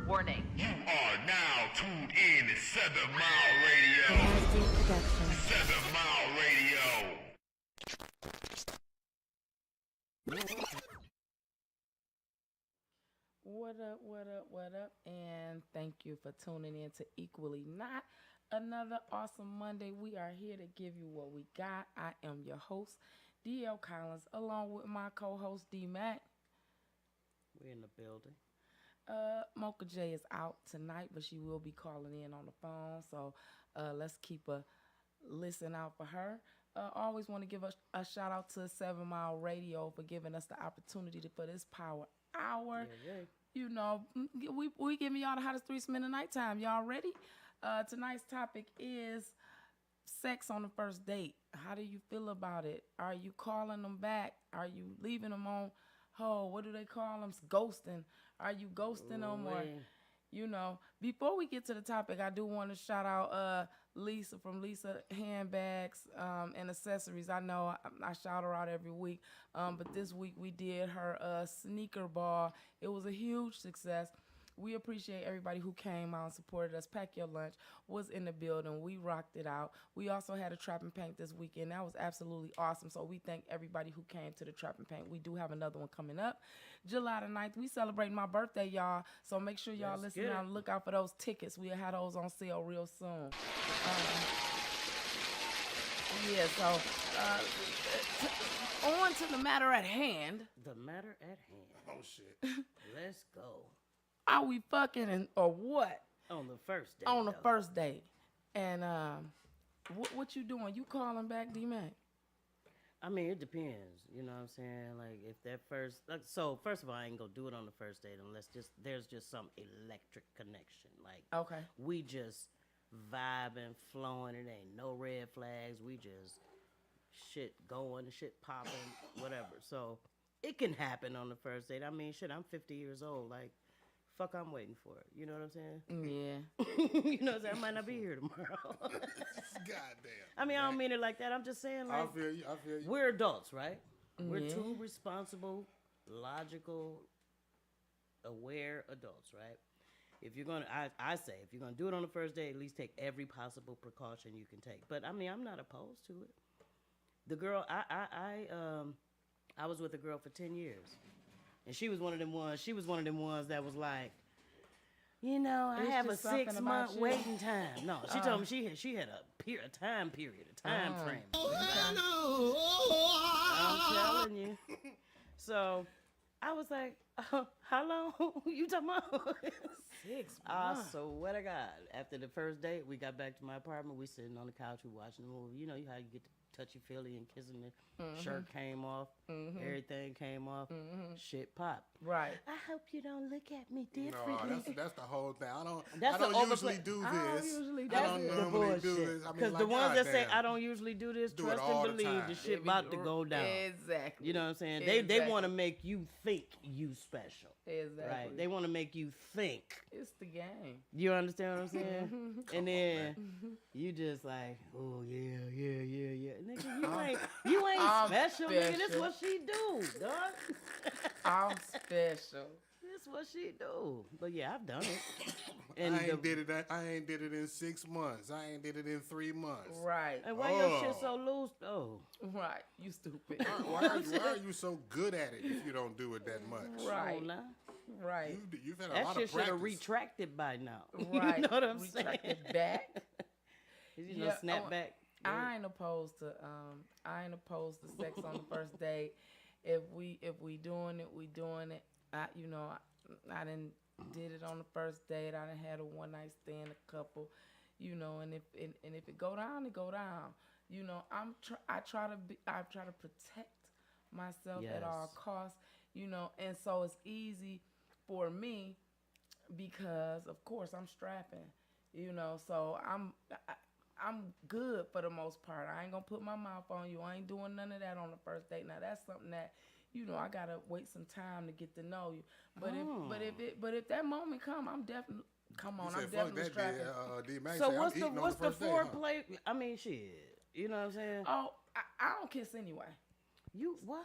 Warning. You are now tuned in to 7 Mile Radio. Production. 7 Mile Radio. What up, what up, what up? And thank you for tuning in to Equally Not. Another awesome Monday. We are here to give you what we got. I am your host, D.L. Collins, along with my co-host, D-Mac. We're in the building. Mocha J is out tonight, but she will be calling in on the phone. So let's keep a listen out for her. Always want to give a shout out to 7 Mile Radio for giving us the opportunity for this power hour. Yeah. You know, we giving y'all the hottest threesome in the nighttime. Y'all ready? Tonight's topic is sex on the first date. How do you feel about it? Are you calling them back? Are you leaving them on hold? What do they call them? Ghosting. Are you ghosting them? Or, you know, before we get to the topic, I do want to shout out Lisa from Lisa Handbags and Accessories. I know I shout her out every week, but this week we did her sneaker ball. It was a huge success. We appreciate everybody who came out and supported us. Pack Your Lunch was in the building. We rocked it out. We also had a Trap and Paint this weekend. That was absolutely awesome. So we thank everybody who came to the Trap and Paint. We do have another one coming up. July the 9th, we celebrating my birthday, y'all. So make sure y'all listen out and look out for those tickets. We'll have those on sale real soon. On to the matter at hand. The matter at hand. Oh shit. Let's go. Are we fucking or what? On the first day. On the first date. And what you doing? You calling back, D-Mac? I mean, it depends. You know what I'm saying? Like, if that first... So, first of all, I ain't gonna do it on the first date unless there's just some electric connection. Like, Okay. we just vibing, flowing. It ain't no red flags. We just shit going, shit popping, whatever. So, it can happen on the first date. I mean, shit, I'm 50 years old. Like, fuck, I'm waiting for it. You know what I'm saying? Yeah. You know what I'm saying? I might not be here tomorrow. Goddamn. I mean, I don't mean it like that. I'm just saying, like, I feel you. we're adults, right? We're Yeah. two responsible, logical, aware adults, right? If you're gonna, I say, if you're gonna do it on the first day, at least take every possible precaution you can take. But I mean, I'm not opposed to it. The girl, I was with a girl for 10 years. And she was one of them ones that was like, you know, I It's have a just something 6-month about you. waiting time. No, she told me she had a time period, a time frame. I'm telling you. So I was like, how long you talking about? 6 I months. swear to God. After the first date, we got back to my apartment. We sitting on the couch, we watching the movie. You know how you get the touchy-feely and kissing. The shirt came off. Everything came off. Shit popped. Right. I hope you don't look at me No, differently. that's the whole thing. I That's don't the usually overplay. do I don't this. usually I do don't this. normally do this. I mean, Because like, the ones that say goddamn. I don't usually do this, Do it trust all and the believe time. the shit about to go down. Exactly. You know what I'm saying? Exactly. They want to make you think you special. Exactly. Right? They want to make you think. It's the game. You understand what I'm saying? And then you just like, oh yeah. Nigga, you ain't I'm special, nigga. This special. what she do, dog. I'm special. This what she do. But yeah, I've done it. And I ain't did it in 6 months. I ain't did it in 3 months. Right. And why your shit so loose though? Right. You stupid. Why are you so good at it if you don't do it that much? Right. Oh, nah. Right. You've had a That lot shit of should have practice. retracted by now. Right. You know what I'm Retract saying? it back. You know, snap back. I ain't opposed to sex on the first date. If we doing it, we doing it. I didn't did it on the first date. I done had a one night stand, a couple, and if it go down, it go down. You know, I try to protect myself at all Yes. costs. And so it's easy for me because of course I'm strapping. So I'm good for the most part. I ain't gonna put my mouth on you. I ain't doing none of that on the first date. Now that's something that, I gotta wait some time to get to know you. But if that moment come, I'm definitely I'm definitely strapping. D-Mac So say, what's I'm the eating on what's the first date, huh? foreplay? I mean, shit. You know what I'm saying? Oh, I don't kiss anyway. You what?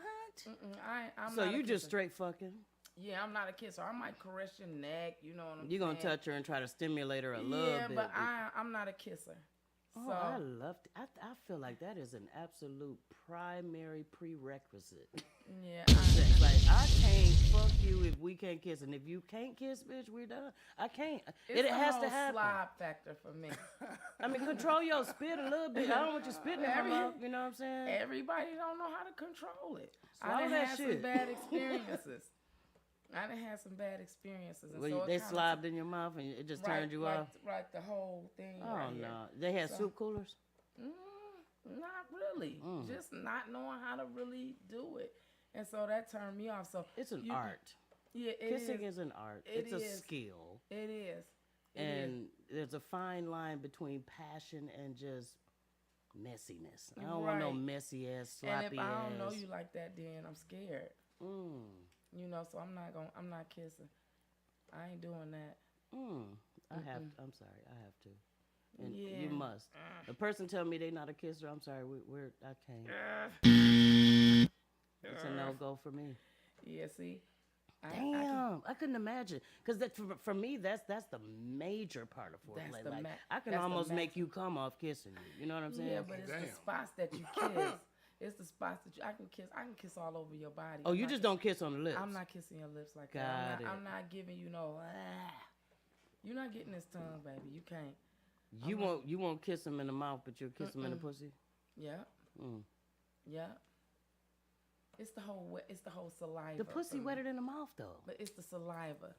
I'm So not a you just kisser. straight fucking? Yeah, I'm not a kisser. I might caress your neck. You know what I'm You're saying? gonna touch her and try to stimulate her a little Yeah, bit. but I'm not a kisser. Oh, So I love it. I feel like that is an absolute primary prerequisite. yeah, Sex. Like, I can't fuck you if we can't kiss, and if you can't kiss, bitch, we're done. I can't. it's It a has whole to happen. slide factor for me. I mean, control your spit a little bit. I don't want you spitting in my mouth. You know what I'm saying? Everybody don't know how to control it. Swallow I done that had shit. some bad experiences. I done had some bad experiences. And Well, so it they kinda slobbed in your mouth and it just turned you off. Right, the whole thing. Oh right here. no, they had So- soup coolers. Not really. Just not knowing how to really do it. And so that turned me off. So It's an you- art. Yeah, Kissing is an art. It It's a is. skill, It is. It and there's a fine line between passion and just messiness. I don't want no Right. messy ass, is. sloppy And if I don't know ass. you like that, then I'm scared. You know, so I'm not kissing. I ain't doing that. I have. I'm sorry. I have to. And Yeah. you must. A person tell me they not a kisser. I'm sorry. We're I can't. It's a no go for me. Yeah, see? Damn, I couldn't imagine. Because that for me, that's the major part of foreplay. That's the Like, ma- I can that's the almost make max- you come off kissing you. You know what I'm saying? Yeah, but it's the Damn. spots that you kiss. It's the spots that I can kiss all over your body. Oh, I'm you not just don't kiss on the lips. I'm not kissing your lips like Got that. it. I'm not giving you no. You're not getting this tongue, baby. You can't. You won't kiss him in the mouth, but you'll kiss him in the pussy. Yeah. Yeah. It's the whole saliva. The pussy for me. wetter than the mouth though. But it's the saliva.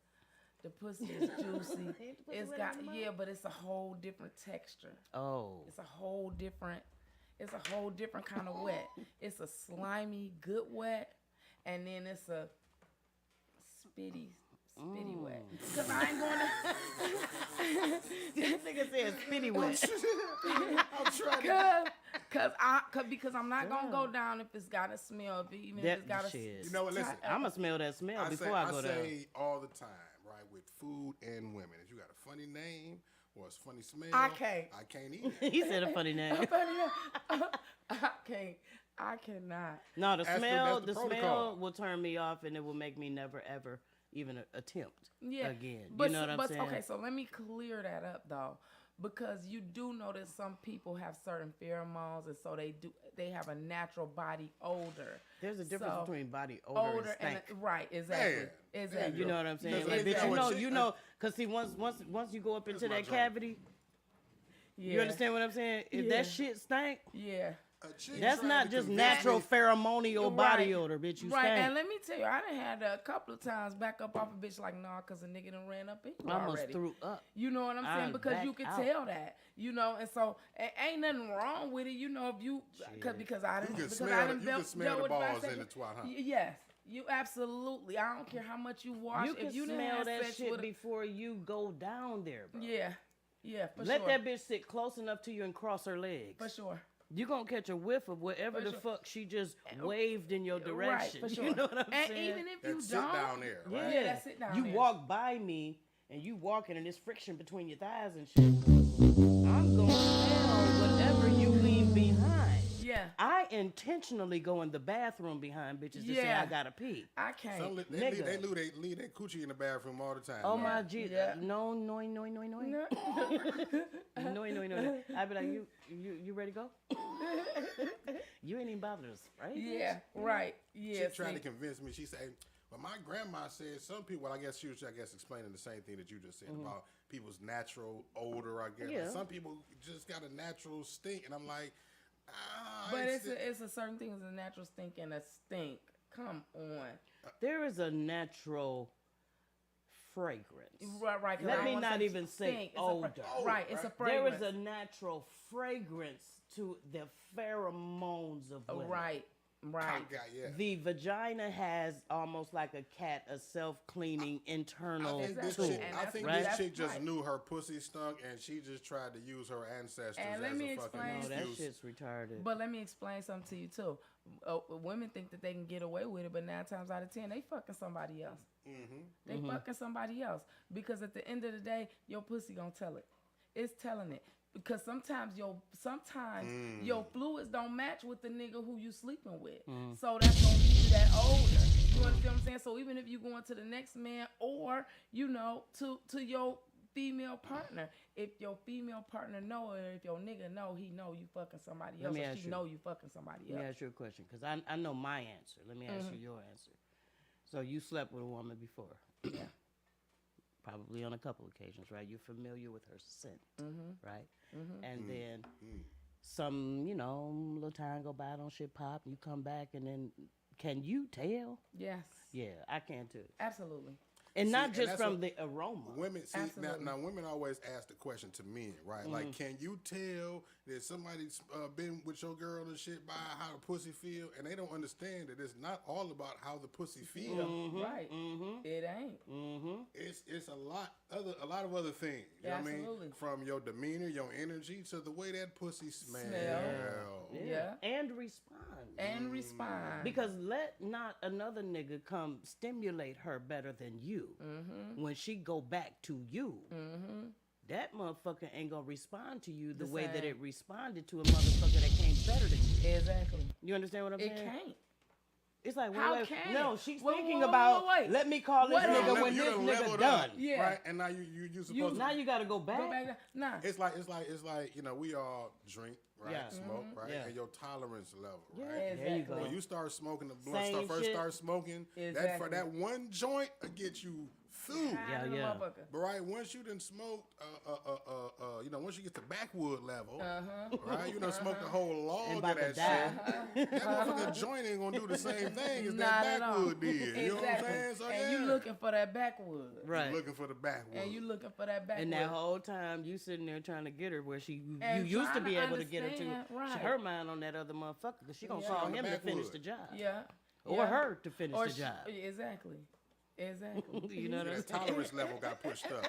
The pussy is juicy. It's got but it's a whole different texture. Oh, It's a whole different kind of wet. It's a slimy, good wet, and then it's a spitty wet. Cause I ain't going this nigga said spitty wet. I'm trying to. because I'm not gonna go down if it's got a smell. Even if That it's got a shit. You know what? Listen, I'ma smell that smell I before I go down. say all the time, right, with food and women, if you got a funny name or a funny smell, I can't. I can't eat it. He said a funny name. I cannot. No, the That's smell, the the smell protocol. will turn me off, and it will make me never ever even attempt Yeah. again. But, You know what I'm saying? Okay, so let me clear that up though. Because you do know that some people have certain pheromones, and so they have a natural body odor. There's a difference So, between body odor, and stank. right, exactly, Man, exactly. You know what I'm saying? Because Like, they- bitch, they- you know, because see, once you go up into my that joint. cavity, Yeah. you understand what I'm saying? If Yeah. that shit stank, Yeah. A chick that's tried not to just convince natural me- pheromonial body Right. odor, bitch. You Right, and stank. let me tell you, I done had a couple of times back up off a bitch like, nah, because a nigga done ran up in you I almost already. threw up. You know what I'm saying? I'm Because you back can out. tell that, you know, and so ain't nothing wrong with it, you know, if you because I didn't You can because smell I the- done you dealt can smell the with balls bisexual- in the twat, huh? Yes, you absolutely. I don't care how much you wash. You can if you didn't smell have that sex shit with a- before you go down there, bro. Yeah, yeah, for Let sure. that bitch sit close enough to you and cross her legs. for sure. You gonna catch a whiff of whatever For the sure. fuck she just waved in your direction. Right, for sure. You know what I'm and saying? even if That you sit don't, down there, yeah, right? Yeah, that sit down you there. walk by me and you walking and there's friction between your thighs and shit. I'm gonna smell whatever you leave behind. yeah, I intentionally go in the bathroom behind bitches to say Yeah. I gotta pee. I can't. Some li- Nigga. they leave their coochie in the bathroom all the time. Oh man. my G, Yeah. no. No. I'd be like, you ready to go? You ain't even bothered us, right? Yeah, right. Yeah, She tried see. to convince me. She said, "Well, my grandma said some people." Well, I guess she was, explaining the same thing that you just said about people's natural odor. I guess Yeah. some people just got a natural stink, and I'm like, But it's a certain thing as a natural stink and a stink. Come on. There is a natural fragrance. Right. 'cause I Let don't me wanna not say even say stink. It's a odor. right, it's a There fragrance. is a natural fragrance to the pheromones of women. Right. yeah. The vagina has almost like a cat, a self-cleaning internal I think this tool. chick, And I that's- think right? this chick just right. knew her pussy stunk, and she just tried to use her ancestors And let as me a fucking explain- No, that excuse. shit's retarded. But let me explain something to you too. Women think that they can get away with it, but 9 times out of 10, they fucking somebody else. They fucking somebody else because at the end of the day, your pussy gonna tell it. It's telling it because sometimes your fluids don't match with the nigga who you sleeping with. So that's gonna give you that odor. You understand what I'm saying? So even if you going to the next man, or you know, to your female partner, if your female partner know, or if your nigga know, he know you fucking somebody Let else, me or ask she you. know you fucking somebody Let me else. ask you a question, because I know my answer. Let me ask you your answer. So you slept with a woman before. Yeah. Probably on a couple occasions, right? You're familiar with her scent, right? And then some, you know, little time go by, don't shit pop, you come back, and then can you tell? Yes. Yeah, I can too. Absolutely. And See, not and just that's from what the aroma. Women see Absolutely. now. Women always ask the question to men, right? Like, can you tell that somebody's been with your girl and shit by how the pussy feel? And they don't understand that it's not all about how the pussy feel. Right. It ain't. It's a lot of other things. You know what I mean? Absolutely. From your demeanor, your energy, to the way that pussy smell. Yeah. And respond. And respond. Because let not another nigga come stimulate her better than you when she go back to you. That motherfucker ain't gonna respond to you the way that same. it responded to a motherfucker that came better than you. Exactly. You understand what I'm It saying? can't. It's like, How wait, can no, it? she's Wait, thinking wait, about, wait. let me call this What nigga happened? when You this done nigga leveled done. up, Yeah. right? And now you supposed Now to. you gotta go back. Go back. Nah. It's like you know, we all drink, right? Yeah. Smoke, right? Yeah. And your tolerance level, Yeah, right? there you go. When you start smoking the blunt, Same first shit. start smoking, that Exactly. for that one joint will get you through. High than a yeah. motherfucker. But right, once you done smoked, you know, once you get to backwood level, right, you done smoked the whole log And of about that to die. shit. That motherfucking joint ain't gonna do the same thing as Not that at all. backwood did. You know what I'm saying? So and you looking for that backwood. Right. You looking for the backwood. And you looking for that backwood. And that whole time you sitting there trying to get her where you And used to trying be to able to get her to. understand, right. Her mind on that other motherfucker because she gonna Yeah. call On the him to finish backwood. the job. Yeah. Or Yeah. her to finish Or the job. Exactly. Exactly. You know what I'm that saying? tolerance level got pushed up.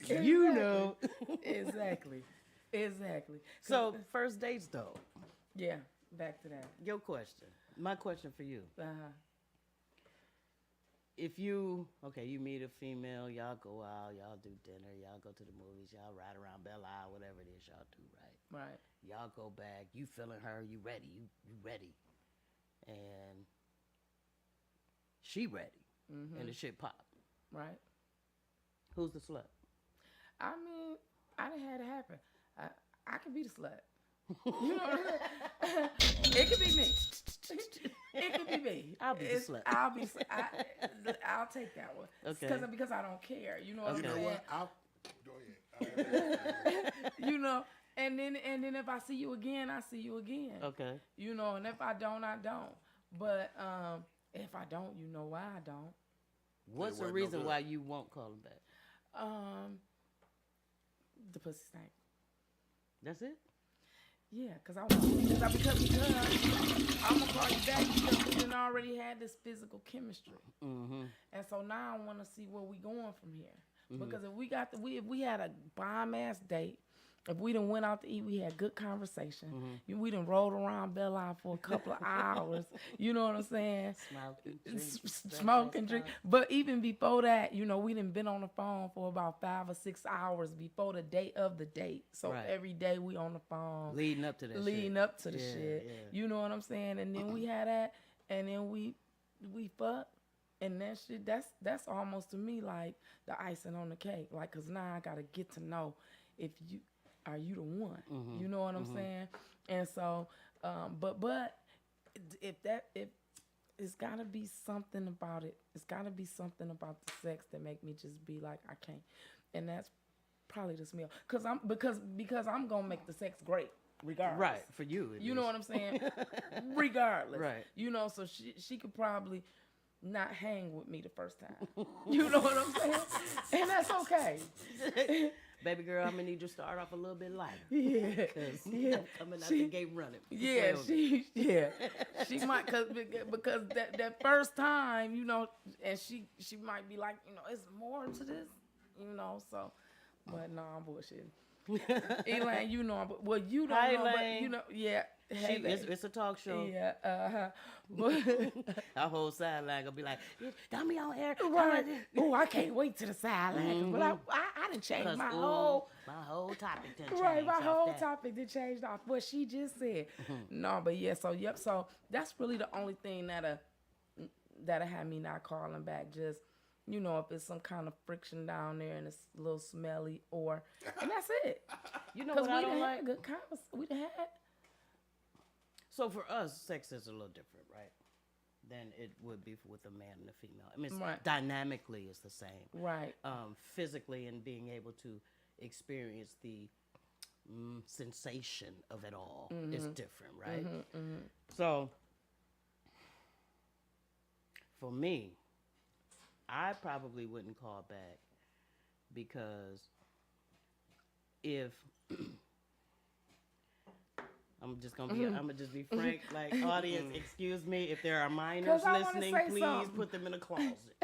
You know. Exactly. Exactly. So first dates though. Yeah. Back to that. Your question. My question for you. Uh-huh. If you meet a female, y'all go out, y'all do dinner, y'all go to the movies, y'all ride around Belle Isle, whatever it is y'all do, right? Right. Y'all go back, you feeling her, you ready, you ready. And she ready. And the shit pop. Right. Who's the slut? I mean, I done had it happen. I could be the slut. You know what I'm saying? It could be me. It could be me. I'll be the slut. I'll be. I'll take that one. Okay. Because I don't care. You know what You I'm know saying? what? Go ahead. You know. And then if I see you again, I see you again. Okay. You know, and if I don't, I don't. But if I don't, you know why I don't. What's the wasn't no reason good. why you won't call him back? The pussy stank. That's it? Yeah, because I'm gonna call you back because we done already had this physical chemistry, and so now I want to see where we going from here. Because if we had a bomb ass date, if we done went out to eat, we had good conversation. We done rolled around Belle Isle for a couple of hours. You know what I'm saying? Smoke and drink. But even before that, you know, we done been on the phone for about 5 or 6 hours before the date of the date. So Right. every day we on the phone. Leading up to that Leading shit. up to the Yeah, shit. yeah. You know what I'm saying? And then we had that, and then we fuck. And that shit, that's almost to me like the icing on the cake. Like, cause now I gotta get to know if you are you the one. You know what I'm saying? And so, but if it's gotta be something about it. It's gotta be something about the sex that make me just be like, I can't. And that's probably this meal. Because I'm gonna make the sex great regardless. Right, for you. You know what I'm saying? Regardless. Right. You know, so she could probably not hang with me the first time. You know what I'm saying? And that's okay. Baby girl, I'm gonna need you to start off a little bit lighter. Yeah. Cause Yeah. I'm coming out the gate running. Yeah, Play with me. she might because that first time, you know, and she might be like, you know, it's more to this, you know, so but no, I'm bullshitting. Elaine, you know, well, you don't Hi, know, but Elaine. you know, yeah. Hey, It's a talk show. yeah, but Our whole sideline gonna be like, don't be on air. right. Oh, I can't wait to the sideline. But I done changed my whole topic done right, changed my off whole that. topic did changed off what she just said. No, but yeah, so yep, so that's really the only thing that that'll have me not calling back. Just, you know, if it's some kind of friction down there and it's a little smelly, and that's it. You know Because what I we don't done like? had good conversation. We done had. So for us, sex is a little different, right? Than it would be with a man and a female. I mean, it's Right. dynamically, it's the same. Right. Physically, and being able to experience the sensation of it all is different, right? So, for me, I probably wouldn't call back because if I'm gonna just be frank, like audience, excuse me if there are minors 'Cause I wanna listening, say please something. put them in a closet.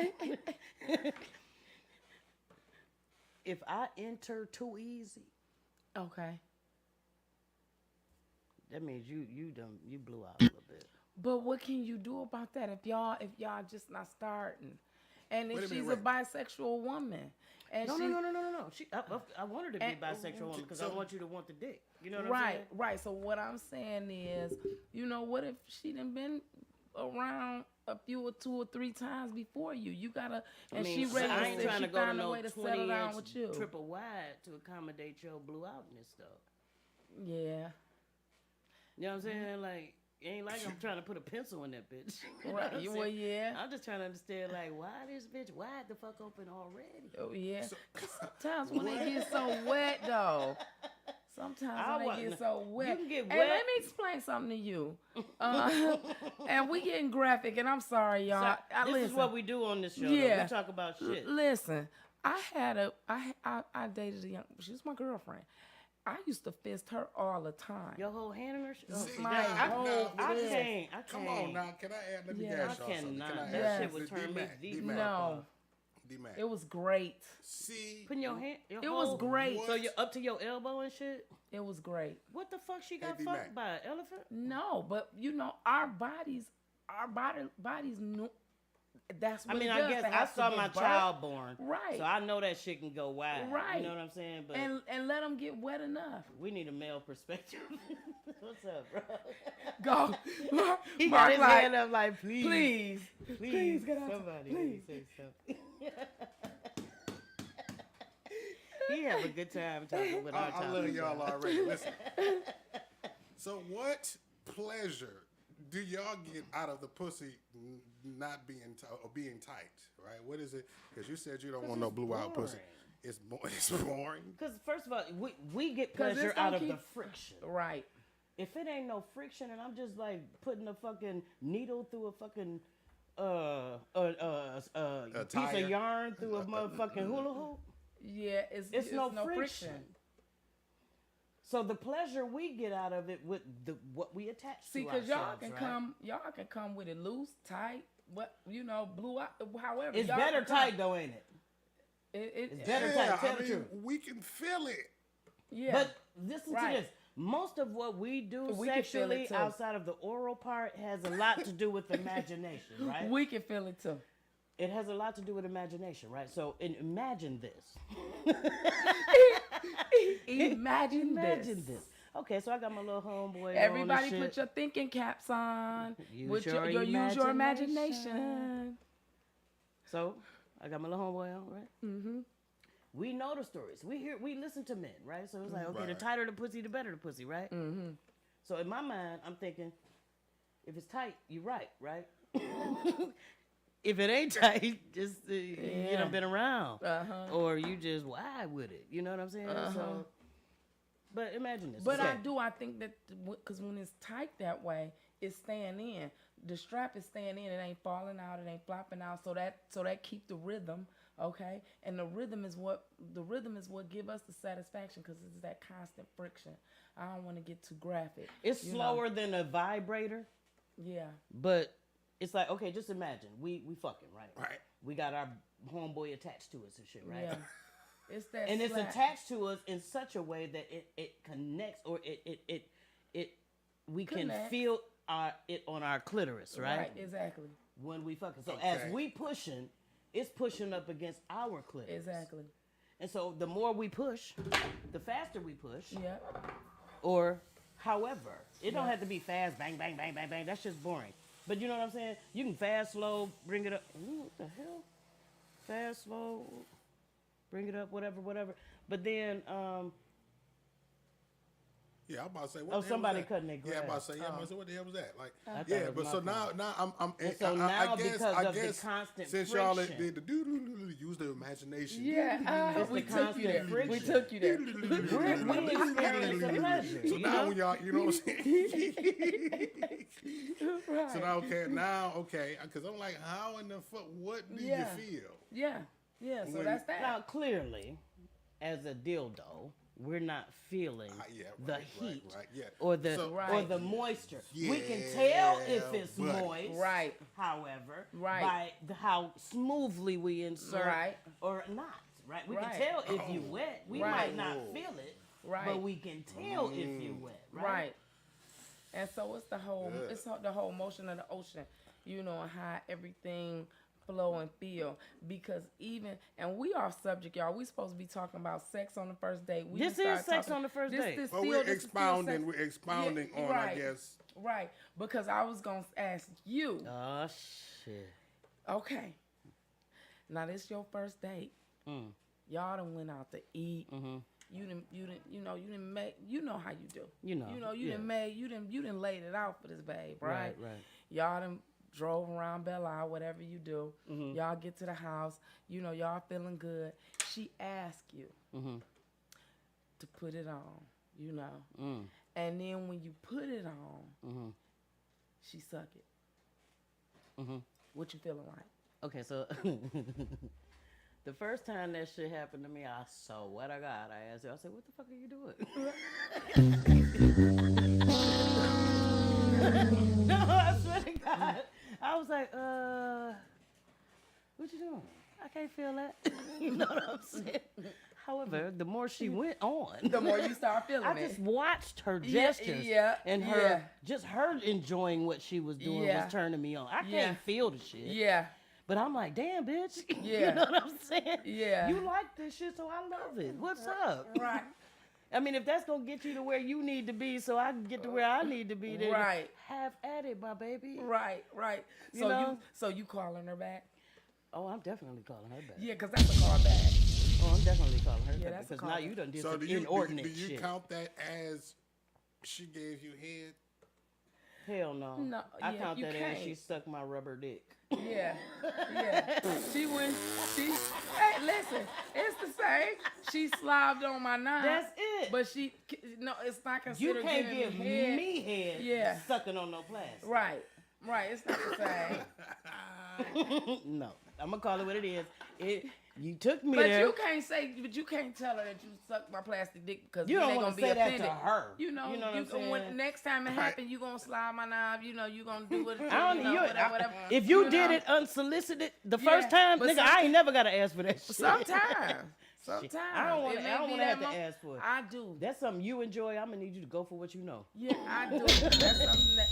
If I enter too easy, Okay. that means you blew out a little bit. But what can you do about that if y'all just not starting? And Wait if a she's minute, a bisexual woman, and No, she, no. I want her to be And- bisexual woman because I so- want you to want the dick. You know what I'm saying? right. So what I'm saying is, you know, what if she done been around a few or 2 or 3 times before you? You gotta, and she ready I to ain't sit, trying she to go to find a no way to settle down with 20-inch you. triple wide to accommodate your blue outness stuff. Yeah. You know what I'm saying? Like, it ain't like I'm trying to put a pencil in that bitch. You know Right. what I'm Well, saying? yeah. I'm just trying to understand, like, why this bitch wide the fuck open already? Oh, yeah. Sometimes when they get so wet, though. Sometimes when they get so wet. You can get Hey, wet. let me explain something to you. And we getting graphic, and I'm sorry, y'all. This Listen, is what we do on this show. Yeah. We talk about shit. Listen, I dated a young. She was my girlfriend. I used to fist her all the time. Your whole hand in her shit. See, my now, whole now, I listen, can't. Come on now, can I add? Let me Yeah. ask I y'all something. cannot. Can I That ask shit would turn me D-Mac, deep. D-Mac, No, D-Mac. it was great. See, Putting your hand. Your It was whole- great. What? So you're up to your elbow and shit. It was great. What the fuck she got D-Mac. fucked by an elephant? No, but you know, our bodies knew. That's what I mean, it I does guess to I have to saw give my birth. child born, Right. so I know that shit can go wide. Right. You know what I'm saying? But and let them get wet enough. we need a male perspective. What's up, bro? Go. He Mark got his like, hand up like, please, please, please, get out. somebody Please. say something. He have a good time talking with our I topic. love y'all already. Listen. So, what pleasure do y'all get out of the pussy not being or being tight? Right? What is it? Because you said you don't want no blue out pussy. boring. It's boring. Because first of all, we get 'Cause it's pleasure gonna out of the keep- friction. Right. If it ain't no friction and I'm just like putting a fucking needle through a fucking piece tire. of yarn through a motherfucking hula hoop, Yeah, it's no no friction. friction. So the pleasure we get out of it with what we attach See, to because y'all ourselves, can right? y'all can come with it loose, tight, what blue out, however. It's y'all better can come. tight though, ain't it? It's better Yeah, tight. Tell I the mean, truth. we can feel it. Yeah. But listen Right. to this. Most of what we do We can feel sexually it, too. outside of the oral part has a lot to do with imagination, right? we can feel it too. It has a lot to do with imagination, right? So imagine this. Imagine this. Okay, so I got my little homeboy. Everybody on and put shit. your thinking caps on. Use With your use your imagination. imagination. So I got my little homeboy on, right? Mm-hmm. We know the stories. We listen to men, right? So it's like, okay, the Right. tighter the pussy, the better the pussy, right? Mm-hmm. So in my mind, I'm thinking, if it's tight, you're right? If it ain't tight, just you Yeah. done been around, Uh-huh. or you just wide with it. You know what I'm saying? So, but imagine this. But okay. I think that because when it's tight that way, it's staying in. The strap is staying in. It ain't falling out. It ain't flopping out. So that keep the rhythm, okay? And the rhythm is what give us the satisfaction because it's that constant friction. I don't want to get too graphic. It's you know? slower than a vibrator, Yeah. but it's like, okay, just imagine we fucking, right? Right. We got our homeboy attached to us and shit, right? Yeah. It's that. And it's slap. attached to us in such a way that it connects, or we can Connect. feel it on our clitoris, right? Right. Exactly. When we fucking. So Okay. as we pushing, it's pushing up against our clitoris. Exactly. And so the more we push, the faster we push, Yeah. or however, it don't have to be fast, bang, bang, bang, bang, bang. That's just boring. But you know what I'm saying? You can fast, slow, bring it up. Ooh, what the hell? Fast, slow, bring it up, whatever. But then, Yeah, I'm about to say. What Oh, the hell somebody was that? cutting their Yeah, I'm about grass. to say. Yeah, I'm about to say. What the hell was that? Like, I thought yeah, it was but so my fault. now I'm. And so now I guess, because I of the guess constant since y'all friction. did the do use the imagination. Yeah, It's we the took you there. constant We friction. took you there. we experience a pleasure. So you now know? when y'all, you know what I'm saying? Right. So now okay, because I'm like, how in the fuck? What do Yeah. you feel? Yeah. So When- that's that. Now, clearly, as a dildo, we're not feeling Yeah, the right, heat right, yeah. or the So- or Right. the moisture. We Yeah, can tell if it's buddy. moist, Right. however, Right. by how smoothly we insert Right. or not. Right? We Right. can tell if you wet. We Right. might not feel it, Right. but we can tell if you wet. Right? Right. And so it's the whole Yeah. it's the whole motion of the ocean, you know, and how everything flow and feel. Because even and we are subject, y'all. We supposed to be talking about sex on the first date. We This done is started sex talking- on the first this date. is Well, still- we're this is still expounding. sex. We're expounding Yeah, on, right. I guess. Right. Because I was gonna ask you. Oh shit. Okay. Now this your first date. Mm. Y'all done went out to eat. Mm-hmm. You didn't make, you know how you do. You know, you yeah. done made, you done laid it out for this babe, right? Right. Y'all done drove around Belle Isle, whatever you do. Mm-hmm. Y'all get to the house, y'all feeling good. She asked you Mm-hmm. to put it on, Mm. and then when you put it on, Mm-hmm. she suck it. Mm-hmm. What you feeling like? Okay, so the first time that shit happened to me, I swear to God, I asked her, I said, what the fuck are you doing? No, I swear to God. I was like, what you doing? I can't feel that. You know what I'm saying? However, the more she went on, The more you start feeling I it. just watched her Yeah, gestures yeah, and her, yeah. just her enjoying what she was doing Yeah. was turning me on. I Yeah. can't feel the shit. Yeah. But I'm like, damn, bitch. Yeah. You know what I'm saying? Yeah. You like this shit, so I love it. What's up? Right. I mean, if that's gonna get you to where you need to be, so I can get to where I need to be, then Right. have at it, my baby. Right. You So know? you calling her back? Oh, I'm definitely calling her back. Yeah, 'cause that's a call back. Oh, I'm definitely calling her Yeah, back that's a because now call. you done did So some do you inordinate do you shit. count that as she gave you head? Hell no. No, I yeah, count you that as she can't. sucked my rubber dick. Yeah. Yeah. Hey, listen, it's the same. She slobbed on my nine. That's it. But no, it's not You considered can't giving give head. me head Yeah. sucking on no plastic. Right. It's not the same. No. I'm gonna call it what it is. You took me But there. you can't tell her that you sucked my plastic dick because You then don't they wanna gonna be say that to offended. her. You know what I'm saying? next time it happens, you gonna slide my knob. You gonna do what I don't, whatever. If you You did know? it unsolicited the Yeah, first time, but nigga, I ain't never gotta ask for that shit. Sometimes. I don't wanna- It may I don't be wanna that have to mo- ask for it. I do. That's something you enjoy. I'm gonna need you to go for what you know. Yeah, I do. That's something that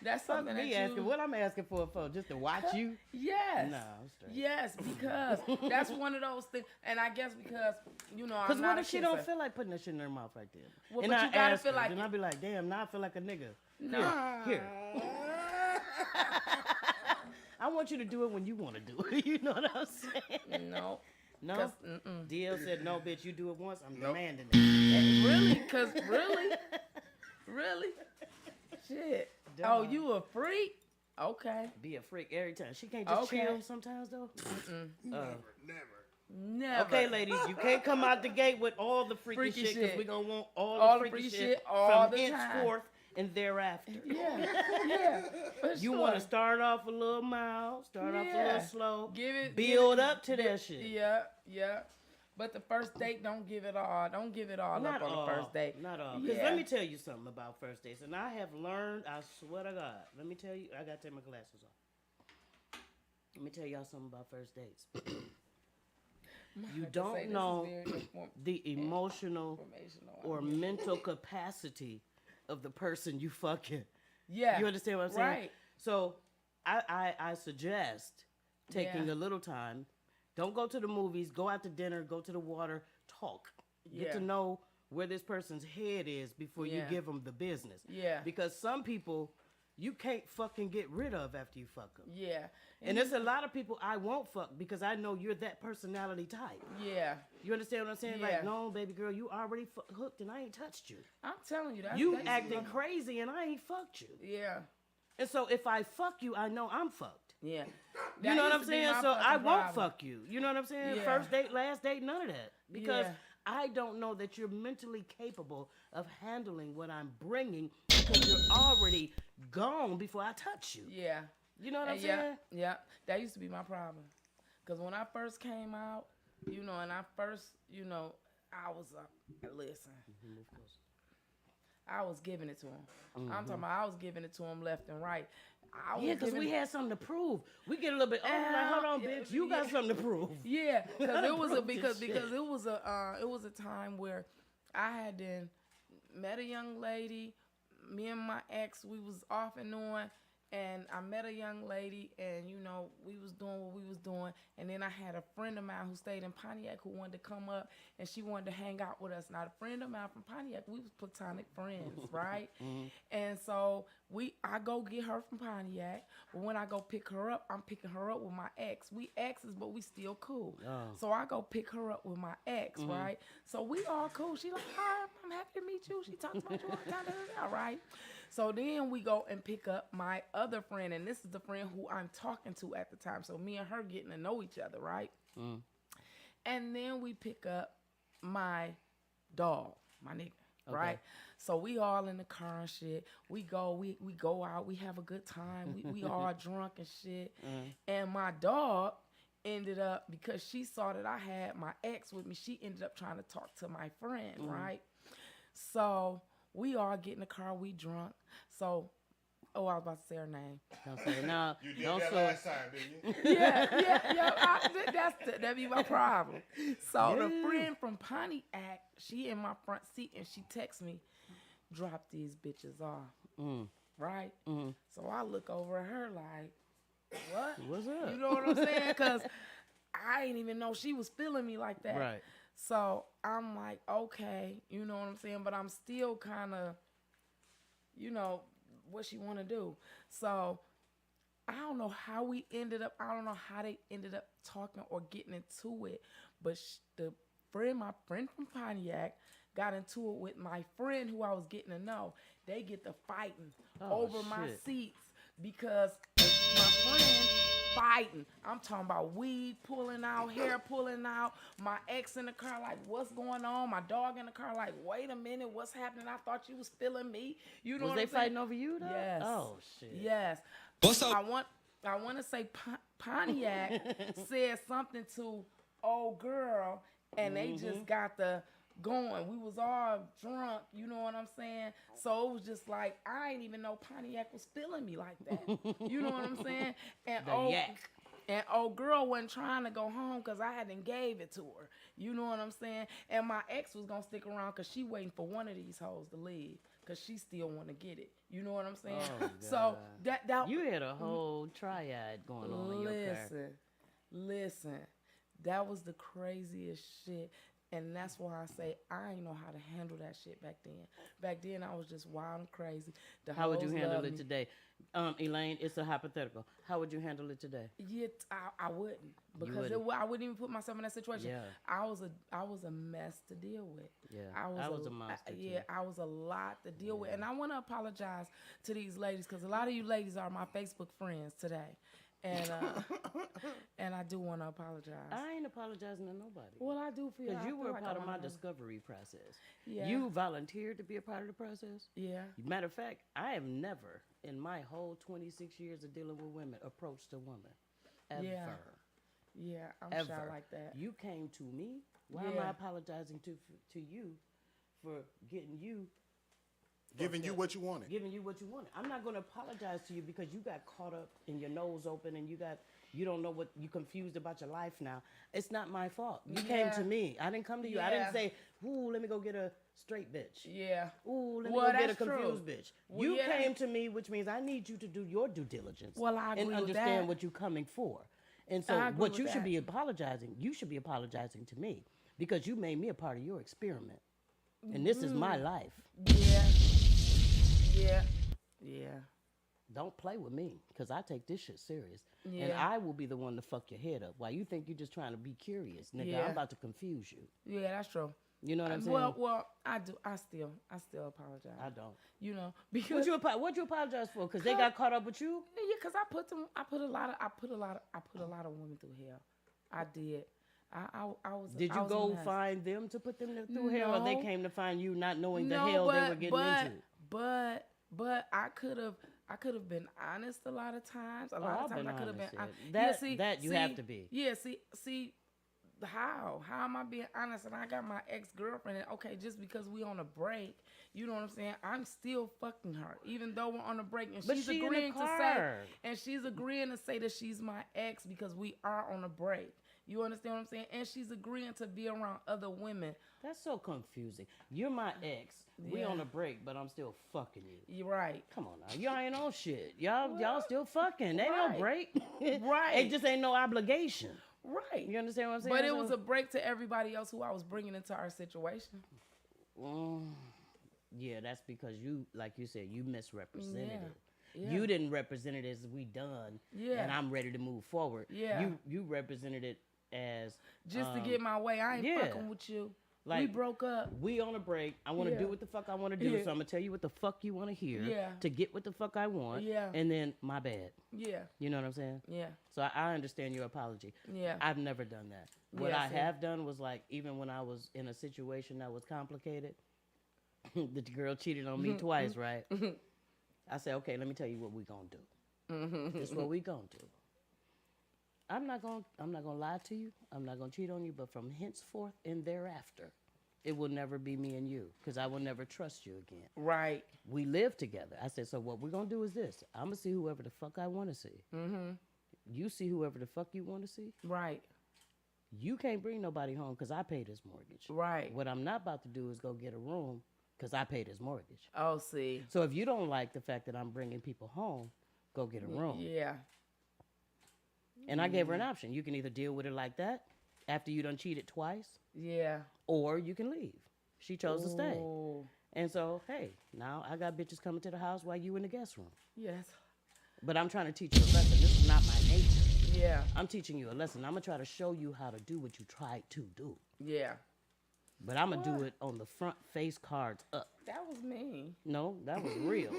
that's Fuck something that me you. asking what I'm asking for just to watch you. Yes. Nah, I'm straight. Yes, because that's one of those things, and I guess because I'm Because not what a if she kisser. don't feel like putting that shit in her mouth right there? Well, and but I you gotta ask feel her, like then it. I'll be like, damn, now I feel like a nigga. No. Here. I want you to do it when you want to do it. You know what I'm saying? No. No. 'Cause, DL said, no, bitch, you do it once. I'm Nope. demanding it. Really? Cause really, shit. Oh, Duh. you a freak? Okay. Be a freak every time. She can't just Okay. chill sometimes, though. Never. Never. Okay, ladies, you can't come out the gate with all the freaky, Freaky shit because shit. we're going to want all All the the freaky freaky shit shit all from the time. henceforth and thereafter. Yeah. For You sure. want to start off a little mild, start off a Yeah. little slow, Give it build give it- up to that shit. Yeah. But the first date, don't give it all. Don't give it all Not up on all, the first date. Not all. Because Yeah. let me tell you something about first dates. And I have learned, I swear to God, let me tell you, I got to take my glasses off. Let me tell y'all something about first dates. You have to say don't this is know very the emotional informational. or mental capacity of the person you fucking. Yeah. You understand what I'm saying? Right. So I suggest taking Yeah. a little time. Don't go to the movies. Go out to dinner. Go to the water. Talk. Get Yeah. to know where this person's head is before you Yeah. give them the business. Yeah. Because some people you can't fucking get rid of after you fuck them. Yeah. And there's a lot of people I won't fuck because I know you're that personality type. Yeah. You understand what I'm saying? Yeah. Like, no, baby girl, you already hooked and I ain't touched you. I'm telling you, that's You that's acting my- crazy and I ain't fucked you. Yeah. And so if I fuck you, I know I'm fucked. Yeah. You That know what used I'm to be saying? my So I fucking won't problem. fuck you. You know what I'm saying? Yeah. First date, last date, none of that. Because Yeah. I don't know that you're mentally capable of handling what I'm bringing because you're already gone before I touch you. Yeah. You know what I'm And yeah, saying? yeah, that used to be my problem. Cause when I first came out, you know, and I first, you know, I was listen, I was giving it to him. I'm talking about I was giving it to him left and right. I was Yeah, because giving- we had something to prove. We get a little bit, like, hold on, Yeah, bitch, you got yeah. something to prove. Yeah, because it was a Prove this because shit. because it was a time where I had then met a young lady. Me and my ex, we was off and on, and I met a young lady, and you know we was doing what we was doing, and then I had a friend of mine who stayed in Pontiac who wanted to come up, and she wanted to hang out with us. Now the friend of mine from Pontiac, we was platonic friends, right? And so I go get her from Pontiac, but when I go pick her up, I'm picking her up with my ex. We exes, but we still cool. Oh. So I go pick her up with my ex, right? So we all cool. She like, hi, I'm happy to meet you. She talks about you all the time, right? So then we go and pick up my other friend, and this is the friend who I'm talking to at the time. So me and her getting to know each other, right? And then we pick up my dog, my nigga, right? So we all in the car and shit. We go out, we have a good time. We all drunk and shit. And my dog ended up, because she saw that I had my ex with me, she ended up trying to talk to my friend, right? So we all get in the car, we drunk. So, I was about to say her name. Don't say it. No, You did don't that say last time, didn't you? That'd be my problem. So the Yeah. friend from Pontiac, she in my front seat and she texts me, drop these bitches off. Right? So I look over at her like, what? What's up? You know what I'm saying? Because I didn't even know she was feeling me like that. Right. So I'm like, okay, you know what I'm saying? But I'm still kind of, you know, what she want to do. So I don't know how we ended up, I don't know how they ended up talking or getting into it. But my friend from Pontiac got into it with my friend who I was getting to know. They get to fighting over my shit. seats because my friend fighting. I'm talking about weed pulling out, hair pulling out. My ex in the car like, what's going on? My dog in the car like, wait a minute, what's happening? I thought you was feeling me. You know Was what they I'm saying? fighting over you though? Yes. Oh shit. Yes. What's up? I want to say Pontiac said something to old girl, and they just got the going. We was all drunk, you know what I'm saying? So it was just like, I didn't even know Pontiac was feeling me like that. You know what I'm saying? And The yak. And old girl wasn't trying to go home because I hadn't gave it to her. You know what I'm saying? And my ex was going to stick around because she waiting for one of these hoes to leave because she still want to get it. You know what I'm saying? Oh, So that You had a whole triad going on in your car. Listen, that was the craziest shit. And that's why I say I ain't know how to handle that shit back then. Back then, I was just wild and crazy. The How would you hoes handle loved it me. today? Elaine, it's a hypothetical. How would you handle it today? Yeah, I wouldn't because wouldn't. I wouldn't even put myself in that situation. Yeah. I was a mess to deal with. Yeah, I was a monster, Yeah, too. I was a lot to deal with, and I want to apologize to these ladies because a lot of you ladies are my Facebook friends today, and and I do want to apologize. I ain't apologizing to nobody. Well, I do feel Because I you feel were a like part I of my wanna- discovery process. Yeah. You volunteered to be a part of the process. Yeah. Matter of fact, I have never, in my whole 26 years of dealing with women, approached a woman. Ever. Yeah. Yeah, I'm Ever. shy like that. You came to me. Why am Yeah. I apologizing to you for getting you Giving you what you wanted. giving you what you wanted? I'm not going to apologize to you because you got caught up in your nose open and you don't know what you confused about your life now. It's not my fault. You came Yeah. to me. I didn't come to you. I Yeah. didn't say, "Ooh, let me go get a straight bitch." Yeah. Ooh, let me Well, go get a that's true. confused bitch. Well, You yeah. came to me, which means I need you to do your due diligence. Well, I agree and with understand that. what you're coming for. And I so, agree what with you should that. be apologizing, you should be apologizing to me because you made me a part of your experiment. And this is my life. Yeah. Yeah. Yeah. Don't play with me, because I take this shit serious. And Yeah. I will be the one to fuck your head up. Why you think you're just trying to be curious, nigga? Yeah. I'm about to confuse you. Yeah, that's true. You know what I'm saying? Well, I do. I still apologize. I don't. You know, because What'd you apologize for? Because they got caught up with you? yeah, because I put a lot of women through hell. I did. I was. Did I you was a go mess. find them to put them through hell, or they No. came to find you not knowing the No, hell but, they were getting into? But I could have been honest a lot of times. A lot I've of times been I could have been. honest, yeah. That you have to be. Yeah. See. How am I being honest? And I got my ex-girlfriend, and okay, just because we on a break, you know what I'm saying? I'm still fucking her, even though we're on a break, and But she's she in the agreeing to say, car. and she's agreeing to say that she's my ex because we are on a break. You understand what I'm saying? And she's agreeing to be around other women. That's so confusing. You're my ex. We Yeah. on a break, but I'm still fucking you. You're right. Come on now, y'all ain't on shit. Y'all still fucking. Ain't right. no break. Right. It just ain't no obligation. Right. You understand what I'm saying? But it was a break to everybody else who I was bringing into our situation. Yeah, that's because you, like you said, you misrepresented Yeah. it. Yeah. You didn't represent it as we done, Yeah. and I'm ready to move forward. Yeah. You represented it as Just to get my way. I ain't yeah. fucking with you. We Like, broke up. we on a break. I want to Yeah. do what the fuck I want to do, Yeah. so I'm gonna tell you what the fuck you want to hear Yeah. to get what the fuck I want. Yeah. And then my bad. Yeah. You know what I'm saying? Yeah. So I understand your apology. Yeah. I've never done that. What Yeah, I see. have done was like, even when I was in a situation that was complicated, the girl cheated on me twice, right? I said, okay, let me tell you what we gonna do. This is what we gonna do. I'm not gonna lie to you. I'm not gonna cheat on you. But from henceforth and thereafter, it will never be me and you, because I will never trust you again. Right. We live together. I said, so what we're gonna do is this. I'm gonna see whoever the fuck I want to see. You see whoever the fuck you want to see. Right. You can't bring nobody home because I paid his mortgage. Right. What I'm not about to do is go get a room because I paid his mortgage. Oh, see. So if you don't like the fact that I'm bringing people home, go get a room. Yeah. And I gave her an option. You can either deal with it like that after you done cheated twice, Yeah. or you can leave. She chose to stay. Ooh. And so, hey, now I got bitches coming to the house while you in the guest room. Yes. But I'm trying to teach you a lesson. This is not my nature. Yeah. I'm teaching you a lesson. I'm going to try to show you how to do what you tried to do. Yeah. But I'm going to do it on the front face cards up. That was mean. No, that was real.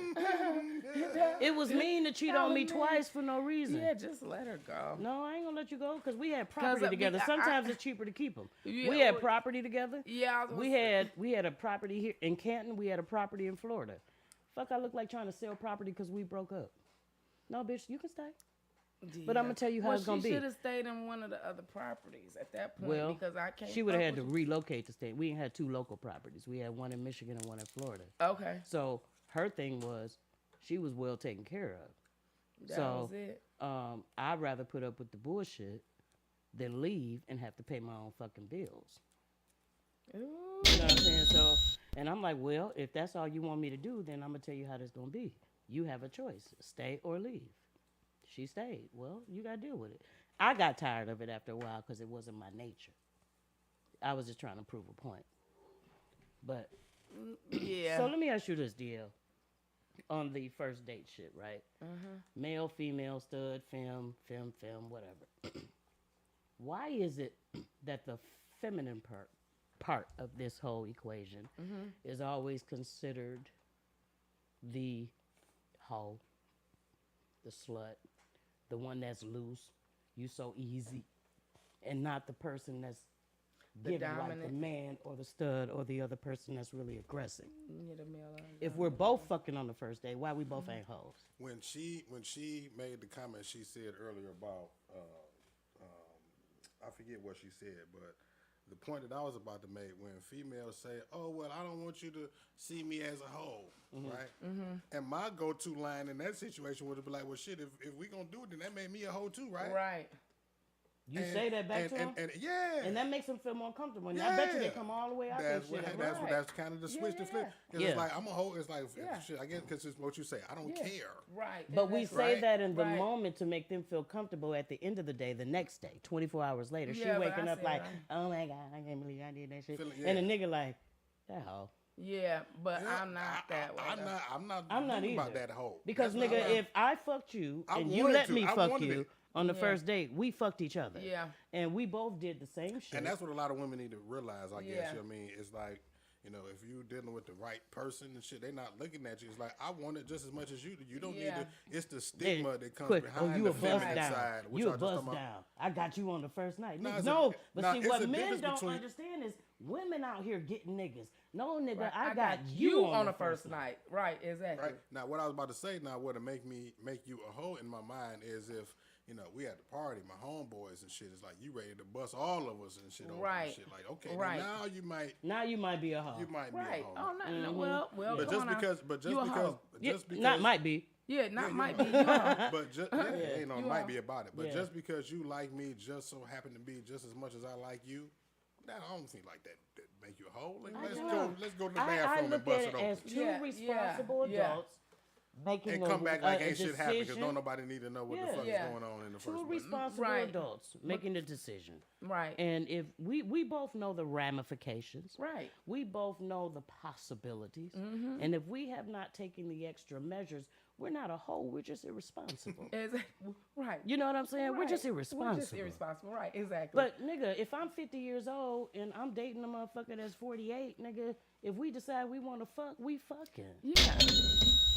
It was mean to cheat That on me was mean. twice for no reason. Yeah, just let her go. No, I ain't gonna let you go because we had property I mean, together. I- Sometimes it's cheaper to keep them. Yeah, we had well- property together. Yeah, I was We gonna had a property here in Canton. We had a property in Florida. Fuck, I look like trying to sell property because we broke up. No, bitch, you can stay. But I'ma tell you how it's gonna be. She should have stayed in one of the other properties at that point Well, because I can't. she would have fuck had to with relocate to stay. We ain't had two local properties. We had one in Michigan and one in Florida. you. Okay. So her thing was, she was well taken care of. That So, was it. I'd rather put up with the bullshit than leave and have to pay my own fucking bills. Ooh. You know what I'm saying? So, and I'm like, well, if that's all you want me to do, then I'm gonna tell you how this gonna be. You have a choice: stay or leave. She stayed. Well, you gotta deal with it. I got tired of it after a while because it wasn't my nature. I was just trying to prove a point. But Yeah. so let me ask you this, DL. On the first date shit, right? Male, female, stud, femme, whatever. Why is it that the feminine part of this whole equation is always considered the hoe, the slut, the one that's loose, you so easy, and not the person that's The giving like the dominant. man or the stud or the other person that's really aggressive? Yeah, the male and If we're both fucking on the first date, why we both ain't hoes? When she made the comment she said earlier about I forget what she said, but the point that I was about to make, when females say, "Oh well, I don't want you to see me as a hoe," right? And my go-to line in that situation would be like, "Well, shit, if we gonna do it, then that made me a hoe too, right?" Right. You say that back to them, and yeah, and that makes them feel more comfortable. And I bet you they come all the way out That's that shit. what, Right. that's kind of the switch to flip. 'Cause Yeah. It's like I'm a hoe. It's like Yeah. shit. I guess because it's what you say. I don't Yeah. care. Right. But we That's say right. that in the Right. moment to make them feel comfortable at the end of the day, the next day, 24 hours later. She Yeah, but waking I up say like, that. oh my God, I can't believe I did that shit. Feeling- And the nigga like, that hoe. Yeah, but Yeah, I'm not that way. though. I'm not I'm not thinking about either. that hoe. Because That's nigga, not- if I fucked you I and you wanted let to. me I fuck wanted you it. on the Yeah. first date, we fucked each other. Yeah. And we both did the same shit. And that's what a lot of women need to realize, I guess. Yeah. You know what I mean? It's like, you know, if you're dealing with the right person and shit, they're not looking at you. It's like, I want it just as much as you do. You don't Yeah. need to, it's the stigma that comes Quick, behind you the a bust feminine down. side. which You I a just bust talking about. down. I got you on the first night. Nah, Niggas, it's a- no, but nah, see, it's what a men difference don't between- understand is women out here getting niggas. No, nigga, Right. I got you on the first night. Right, exactly. Right now, what I was about to say now, what'll make you a hoe in my mind is if you know we at the party, my homeboys and shit is like you ready to bust all of us and shit over Right. and shit. Like okay, then Right. now you might Now you might be a hoe. be Right. a hoe. Oh, no, well, but come just on now. because, You a hoe. Yeah, just because, not might be. Yeah, not you might know. be. You a hoe. But just you know, it You might are. be about it. But Yeah. just because you like me, just so happen to be just as much as I like you, that I don't think like that make you a hoe. Like, let's go to the I bathroom and look bust at it it open as two Yeah, responsible yeah, yeah. adults making and a, come back like a ain't shit happened because decision. don't nobody need to know what the Yeah. fuck Yeah. is going on in the Two first place. responsible Right. adults making a decision. Right. And if we both know the ramifications, Right. we both know the possibilities, and if we have not taken the extra measures, we're not a hoe. We're just irresponsible. Right. You know what I'm saying? We're just Right. irresponsible. We're just irresponsible. Right. Exactly. But nigga, if I'm 50 years old and I'm dating a motherfucker that's 48, nigga, if we decide we want to fuck, we fucking. yeah.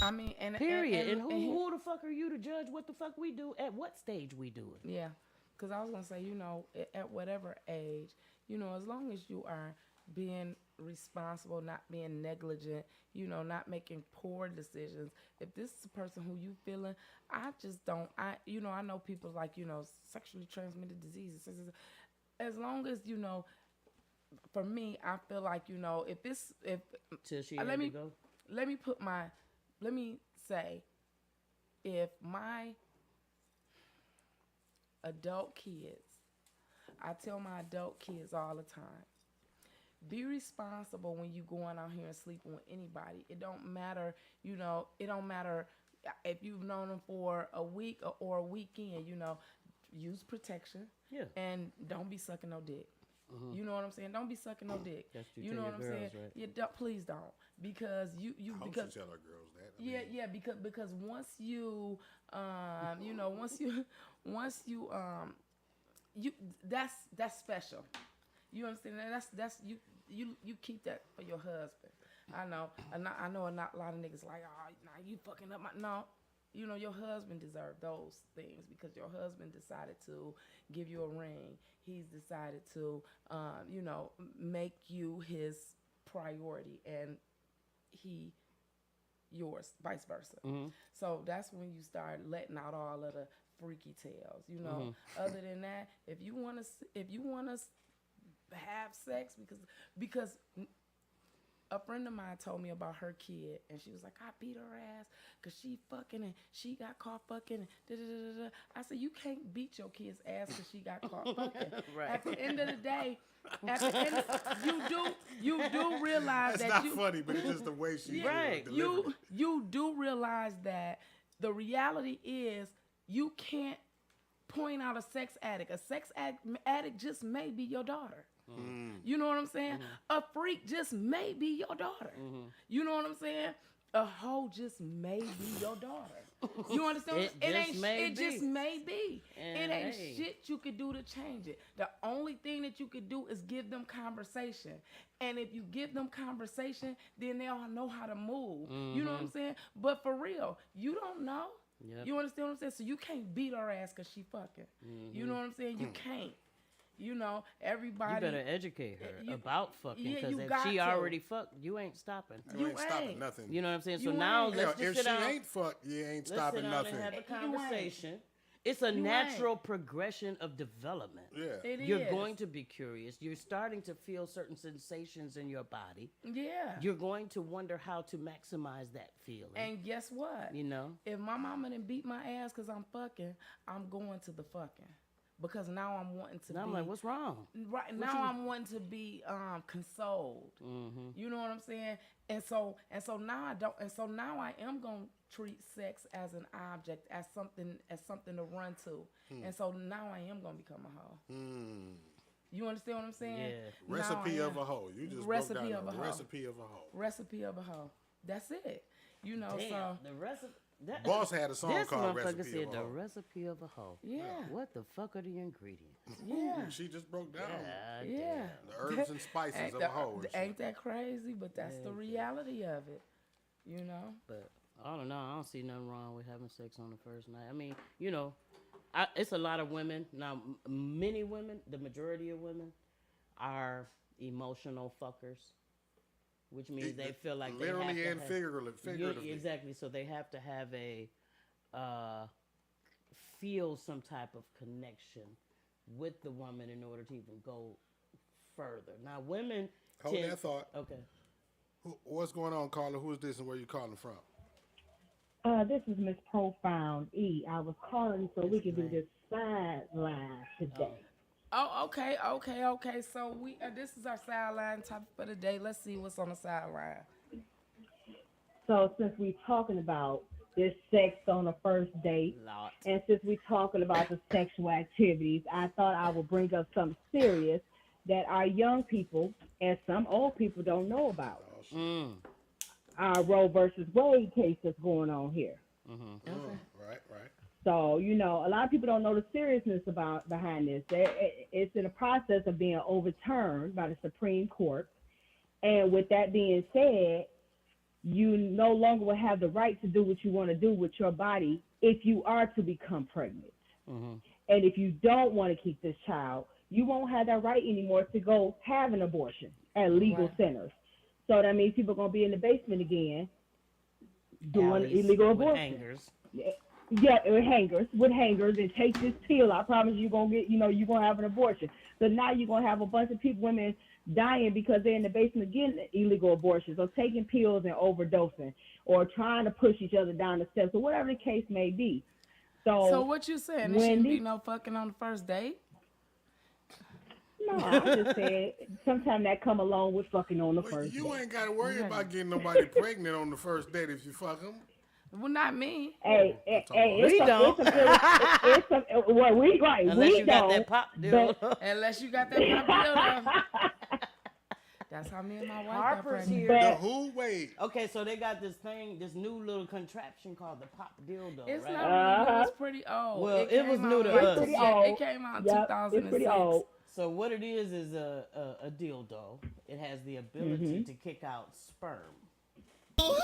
I mean, and Period. And, and who the fuck are you to judge what the fuck we do at what stage we do it? Yeah, because I was gonna say, you know, at whatever age, you know, as long as you are being responsible, not being negligent, you know, not making poor decisions. If this is a person who you feeling, I just don't. You know, I know people like, you know, sexually transmitted diseases. As long as, you know, for me, I feel like, you know, if Till she let had me to go. let me say, if my adult kids, I tell my adult kids all the time, be responsible when you going out here and sleeping with anybody. It don't matter, you know, it don't matter if you've known them for a week or a weekend, you know, use protection. Yeah. And don't be sucking no dick. You know what I'm saying? Don't be sucking no dick. That's what you You tell know your what I'm saying? girls, right? You don't, please don't, because you I hope because she tell her girls that. I yeah, mean, yeah, because once you you know, once you you that's special. You understand? That's you keep that for your husband. I know a lot of niggas like, oh, nah, you fucking up my no. You know, your husband deserved those things because your husband decided to give you a ring. He's decided to, you know, make you his priority, and he yours, vice versa. So that's when you start letting out all of the freaky tales. You know, other than that, if you want to have sex, because a friend of mine told me about her kid, and she was like, I beat her ass because she fucking and she got caught fucking. And da, da, da, da. I said, you can't beat your kid's ass because she got caught fucking. Right. At the end of the day, you do realize that's that not you funny, but it's just the way she Right. delivered it. you do realize that the reality is you can't point out a sex addict. A sex addict just may be your daughter. You know what I'm saying? A freak just may be your daughter. You know what I'm saying? A hoe just may be your daughter. You understand? It just may It be. just may be. And it ain't hey. shit you could do to change it. The only thing that you could do is give them conversation. And if you give them conversation, then they'll know how to move. You know what I'm saying? But for real, you don't know. Yep. You understand what I'm saying? So you can't beat her ass because she fucking. You know what I'm saying? You can't. You know, everybody. You better educate her you- about fucking, yeah, because you if got she to. already fucked, you ain't stopping. You ain't stopping ain't. nothing. You know what I'm saying? So You now ain't. Hell, let's if just sit she down. ain't fucked, you ain't Let's sit stopping down nothing. and have a You ain't. conversation. It's a You natural progression of development. Yeah. It You're is. going to be curious. You're starting to feel certain sensations in your body. Yeah. You're going to wonder how to maximize that feeling. And guess what? you know? If my mama didn't beat my ass because I'm fucking, I'm going to the fucking. Because now I'm wanting to And I'm be. like, what's wrong? Right now, I'm wanting to be consoled. You know what I'm saying? And so now I don't. And so now I am gonna treat sex as an object, as something to run to. And so now I am gonna become a hoe. You understand what I'm saying? Yeah. Recipe Now, of a hoe. You just Recipe broke down of a a hoe. recipe of a hoe. Recipe of a hoe. That's it. You know, Damn, so the recipe. That, Boss had a song this called motherfucker Recipe said of a the Hoe. recipe of a hoe. yeah, What the fuck are the ingredients? yeah, She just broke down God yeah. the herbs and spices Ain't, of the- a hoe. And shit. ain't that crazy? But that's the reality of it. You know. But I don't know. I don't see nothing wrong with having sex on the first night. I mean, you know, it's a lot of women now. Many women, the majority of women, are emotional fuckers, which means they feel like literally they have and to figuratively. exactly. So they have to have a feel some type of connection with the woman in order to even go further. Now, women Hold tend, that thought. Okay. What's going on, Carla? Who is this and where you calling from? This is Miss Profound E. I was calling so we can do this sideline today. Oh, okay. So this is our sideline topic for the day. Let's see what's on the sideline. So since we're talking about this sex on the first date, Lot. and since we're talking about the sexual activities, I thought I would bring up something serious that our young people and some old people don't know about. Our Roe versus Wade case that's going on here. Right. So, you know, a lot of people don't know the seriousness behind this. It's in the process of being overturned by the Supreme Court. And with that being said, you no longer will have the right to do what you want to do with your body if you are to become pregnant. And if you don't want to keep this child, you won't have that right anymore to go have an abortion at legal centers. So that means people are going to be in the basement again doing illegal abortion. Hangers. Yeah, with hangers, and take this pill. I promise you're going to get, you're going to have an abortion. So now you're going to have a bunch of women dying because they're in the basement getting illegal abortions or taking pills and overdosing or trying to push each other down the steps or whatever the case may be. So what you saying? There shouldn't be no fucking on the first date? No, I just said sometimes that come along with fucking on the first You date. ain't got to worry about getting nobody pregnant on the first date if you fuck them. Well, not me. Hey, We don't. Well, we right. Unless we you got don't, that pop deal. Unless you got that pop. That's how me and my wife got Harper's pregnant. here. The who? Wait. Okay, so they got this thing, this new little contraption called the pop dildo, It's right? not really new. It's pretty old. Well, it came was out new to like- us. Pretty Yeah, old. it came out in Yep, 2006. it's pretty old. So what it is a dildo. It has the ability to kick out sperm. Or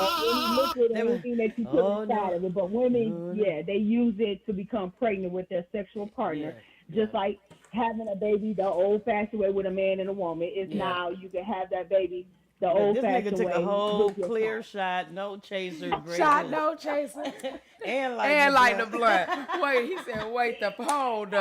any liquid or anything that you put inside of it. But women, they use it to become pregnant with their sexual partner. Just like having a baby the old-fashioned way with a man and a woman. Is now you can have that baby the This old-fashioned nigga way. took a whole with your clear partner. shot, no chaser, great Shot, news. no chaser. and And like light the blunt. Wait, he said, hold the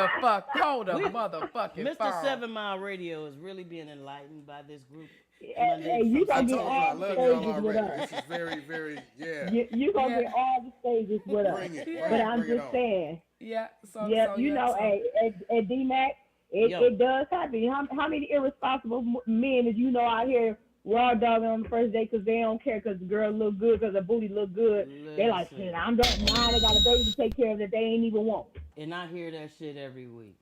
motherfucking Mr. phone. 7 Mile Radio is really being enlightened by this group. Hey, you I gonna get told you I all the love y'all stages with already. us. This is very, very, yeah. You gonna get all the stages with us. Bring it. But I'm Bring it just on. saying. Yeah, so Yeah, so, you yeah, know, so- at DMAC, it does happen. How many irresponsible men did you know out here raw dogging on the first day because they don't care because the girl look good, because the booty look good? They like, shit, I'm done. Now they got a baby to take care of that they ain't even want. And I hear that shit every week.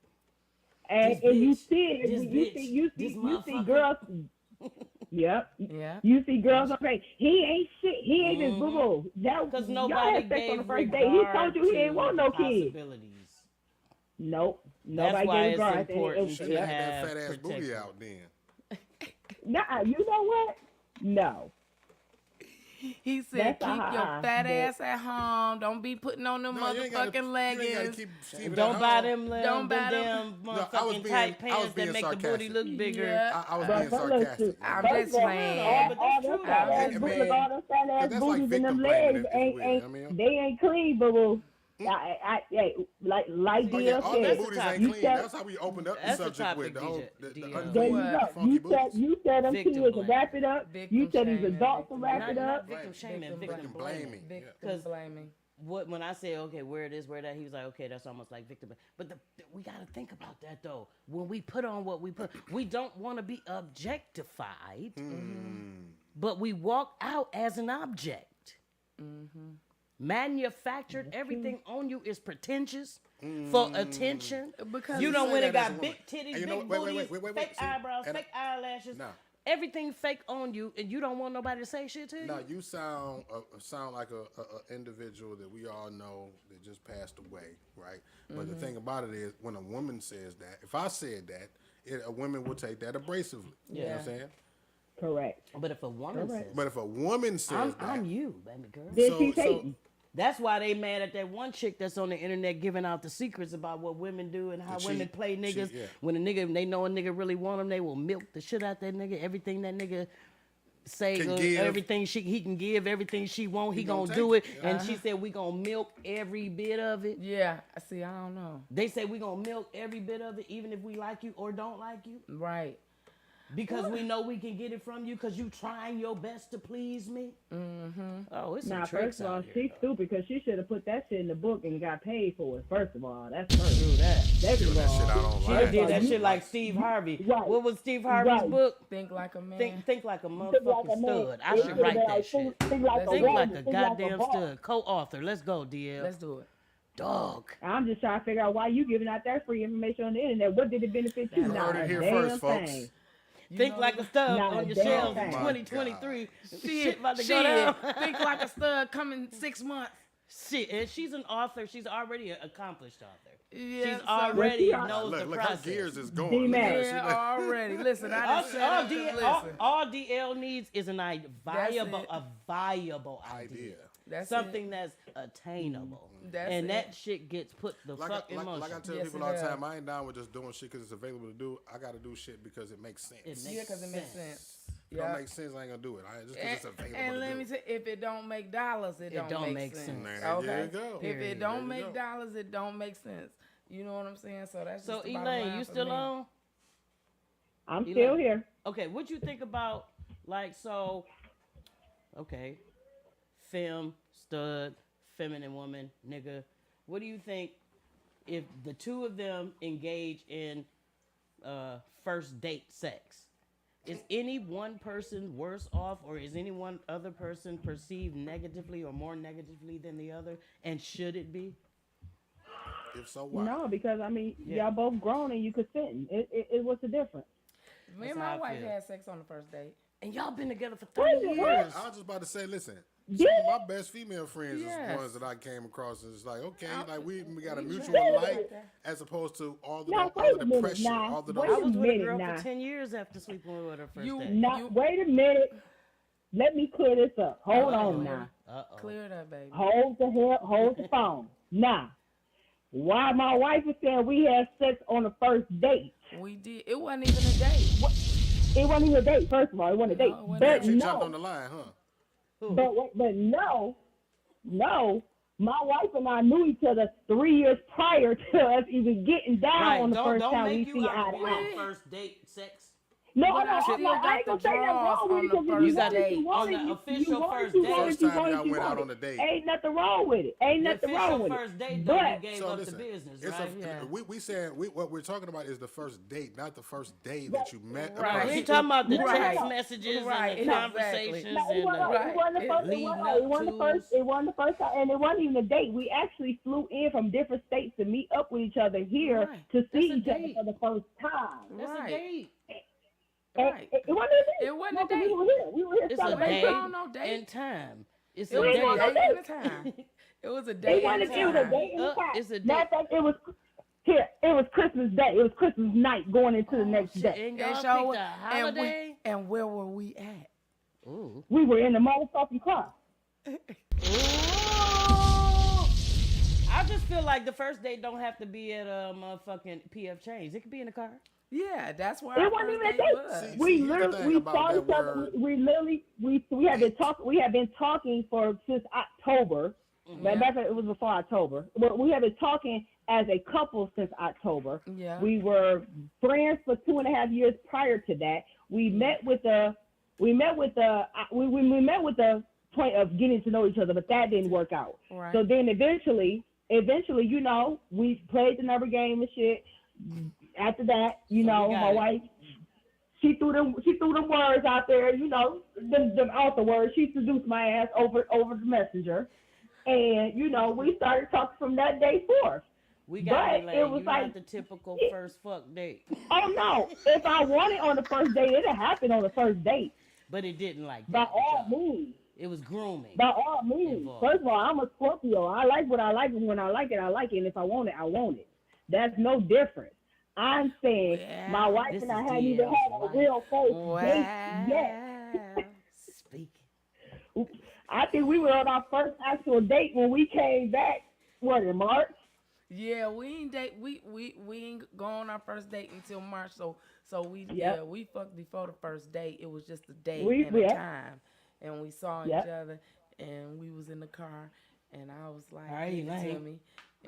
And, This and you bitch, see it. this You bitch, see this you see motherfucker. girls. Yep. Yeah. You see girls on Facebook. He ain't shit. He ain't just boo boo. Because Y'all nobody had sex on gave the first day. He regard told you he ain't to want no the kids. possibilities. Nope. That's Nobody why gave it's regard. important Should to have have that fat ass booty protection. out then. Nah, you know what? No. He said, That's keep your uh-uh. fat But- ass at home. Don't be putting on them No, you ain't gotta- motherfucking you ain't leggings. gotta keep seeing it Don't at buy home. them, Don't buy them. damn No, I was motherfucking being- tight I was pants being that make the booty sarcastic. look bigger. Yeah. I was But being listen, sarcastic. I'm first just of all, playing. But all that's them true, fat though. ass I booties, mean, all them fat ass that's like booties and them victim blaming, legs if you will, ain't I mean. they ain't clean, boo boo. Like Oh, yeah, DL all said, the that's booties the ain't You clean. said- That's how we opened up the That's the subject with topic, the whole DJ. the There there you unclean, go. funky booties. You said them Victim kids to blaming. wrap it up. Victim You said these shaming, adults to victim wrap Not, it not up. victim shaming, Victim victim blaming. blaming. Victim 'Cause- blaming. When I say, okay, where it is, where that, he was like, okay, that's almost like victim. But we got to think about that, though. When we put on what we put, we don't want to be objectified, but we walk out as an object. manufactured. Everything on you is pretentious for attention. Because You don't say when it that as got a big woman. titties, And you know big what? Wait, booties, wait, fake see, eyebrows, and fake eyelashes. Nah. Everything fake on you, and you don't want nobody to say shit to you. Now you sound like a individual that we all know that just passed away, right? But the thing about it is, when a woman says that, if I said that, a woman will take that abrasively. You know what I'm saying? Correct. But if a woman says, But if a woman says I'm that, you, baby girl. Then So- she's so- hating. That's why they mad at that one chick that's on the internet giving out the secrets about what women do and how The women cheat- play niggas. cheat, yeah. When a nigga, they know a nigga really want them, they will milk the shit out that nigga. Everything that nigga say, Can give. everything he can give, everything she want, he gonna gonna do take it. it. And she said we gonna milk every bit of it. yeah, see, I don't know. They say we gonna milk every bit of it, even if we like you or don't like you, Right. because we know we can get it from you because you trying your best to please me. Oh, it's some Now, tricks first of all, out here. she's stupid because she should have put that shit in the book and got paid for it. First of all, that's first. Do that. Second give of that shit out all, She online. did that you- shit like Steve Harvey. Right. What was Steve Harvey's Right. book? Think like a man. Think like a think like motherfucking a man. stud. I It should should write be that like, shit. Think like a Think woman. like a Think goddamn boss. stud. Co-author. Let's go, DL. Let's do it. Dog. I'm just trying to figure out why you giving out that free information on the internet. What did it benefit you? You Not heard it a here damn first, folks. thing. Think know like a stud Not on a your damn shelves in thing. 2023. Shit, Shit about to shit. go down. Think like a stud coming 6 months. Shit, and she's an author. She's already an accomplished author. Yeah, She's so- already Well, she- knows the Look, her process. gears is going. D-Mac. Look at her. She Yeah, like- already. Listen, I All, just said all, it. D- Listen. all DL needs is viable, it. a viable idea. idea. That's Something that's attainable. That's and it. that shit gets put the fuck in motion. Like I tell Yes, people it all the does. time, I ain't down with just doing shit because it's available to do. I got to do shit because it makes sense. It makes Yeah, because it makes sense. sense. If it don't make sense, I ain't gonna do it. Just because it's available And to let do. me tell you, if it don't make dollars, it don't make make sense. sense. Man, Okay. there you go. If Period. it don't There you make go. dollars, it don't make sense. You know what I'm saying? So that's So just the bottom Elaine, line you for still me. on? I'm Eli- still here. Okay, what you think about okay, femme, stud, feminine woman, nigga. What do you think if the two of them engage in first date sex? Is any one person worse off, or is any one other person perceived negatively or more negatively than the other? And should it be? If so, why? No, because I mean, Yeah. y'all both grown and you consenting. What's the difference? Me That's and how my I wife feel. had sex on the first date. And y'all been together for Wait 30 a minute, years. I was just about to say, listen. Yeah. Some of my best female friends Yes. is ones that I came across, and it's like, okay, like we got a we mutual tried. like, as opposed to all the Now, all wait of a the minute, pressure, now. all the Wait I a was with a minute girl now. for 10 years after sleeping with her first You- date. Now, You- wait a minute. Let me clear this up. Hold on now. Uh-oh. Clear that, baby. Hold the phone. Now, why my wife was saying we had sex on the first date. We did. It wasn't even a date. It wasn't even a date, first of all. It wasn't a No, date. it wasn't But a She jumped on no, the line, huh? but no, my wife and I knew each other 3 years prior to us even getting down Right. on the first Don't time make we you see out eye to to be eye. on first date sex. No, But I still I ain't got gonna the say nothing draws wrong with on it the because if first you want it, date. you want On it. the You official want it, first you date. want it, First you time want it, y'all you went want out it. on a date. Ain't nothing wrong with it. Ain't The nothing wrong official with first it. date, though, you But gave So up listen, the business, it's right? Yeah. we saying what we're talking about is the first date, not the first day that you met. a Right. person. We ain't talking about the Right. text messages Right, and the exactly. conversations no, it and wasn't, the Right. it wasn't the first. leading It up wasn't the first. to- It wasn't the first time, and it wasn't even a date. We actually flew in from different states to meet up with each other here Right. to That's see a each other date. for the first time. That's Right. a date. And Right. it wasn't a date. It wasn't No, a 'cause date. We were here. We were here It's a celebrating. date on no date. and time. It's It a was ain't a on no date. date and date. a time. It was a It date and wasn't. a It was a time. date and a time. It's a Matter of fact, it was here. It was Christmas Day. It was Christmas night going into the next Shit, day. and And y'all show picked a holiday? and where were we at? Ooh. We were in the motherfucking car. Ooh. I just feel like the first date don't have to be at a motherfucking PF Chang's. It could be in the car. Yeah, that's where It our wasn't first even a date date. was. See, We here's the literally thing we about saw that each other. word. We literally we have been talking. We have been talking for since October. Matter of fact, it was before October. But we have been talking as a couple since October. Yeah. We were friends for 2.5 years prior to that. We met with the point of getting to know each other, but that didn't work out. Right. So then eventually, you know, we played the number game and shit. After that, you So know, we got my it. wife, she threw them words out there, you know, them author words. She seduced my ass over the messenger. And, you know, we started talking from that day forth. We got But it, it Lane. was You like, not the typical first fuck date. oh no, if I want it on the first date, it'll happen on the first date. But it didn't like By that with all y'all. means. It was grooming By all means. involved. First of all, I'm a Scorpio. I like what I like, and when I like it, I like it. And if I want it, I want it. That's no different. I'm saying my wife This and I is hadn't even DL's had a wife. real first date yet. Wow. Speaking. I think we were on our first actual date when we came back, what, in March? Yeah, we ain't date. We ain't go on our first date until March. So we Yep. yeah we fucked before the first date. It was just a date We- and a yeah. time, and we saw Yep. each other, and we was in the car, and I was like, All right, give it to Elaine. me,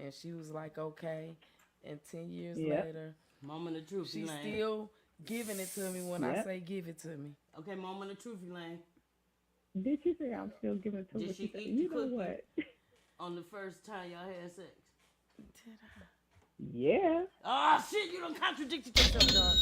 and she was like, okay, and 10 years Yep. later, Moment of truth, she's Elaine. still giving it to me when I Yep. say give it to me. Okay, moment of truth, Elaine. Did you say I'm still giving it to Did her? she She said, eat you the know cookie? what? On the first time y'all had sex. Did I? Yeah. Oh shit! You done contradicted yourself, dog.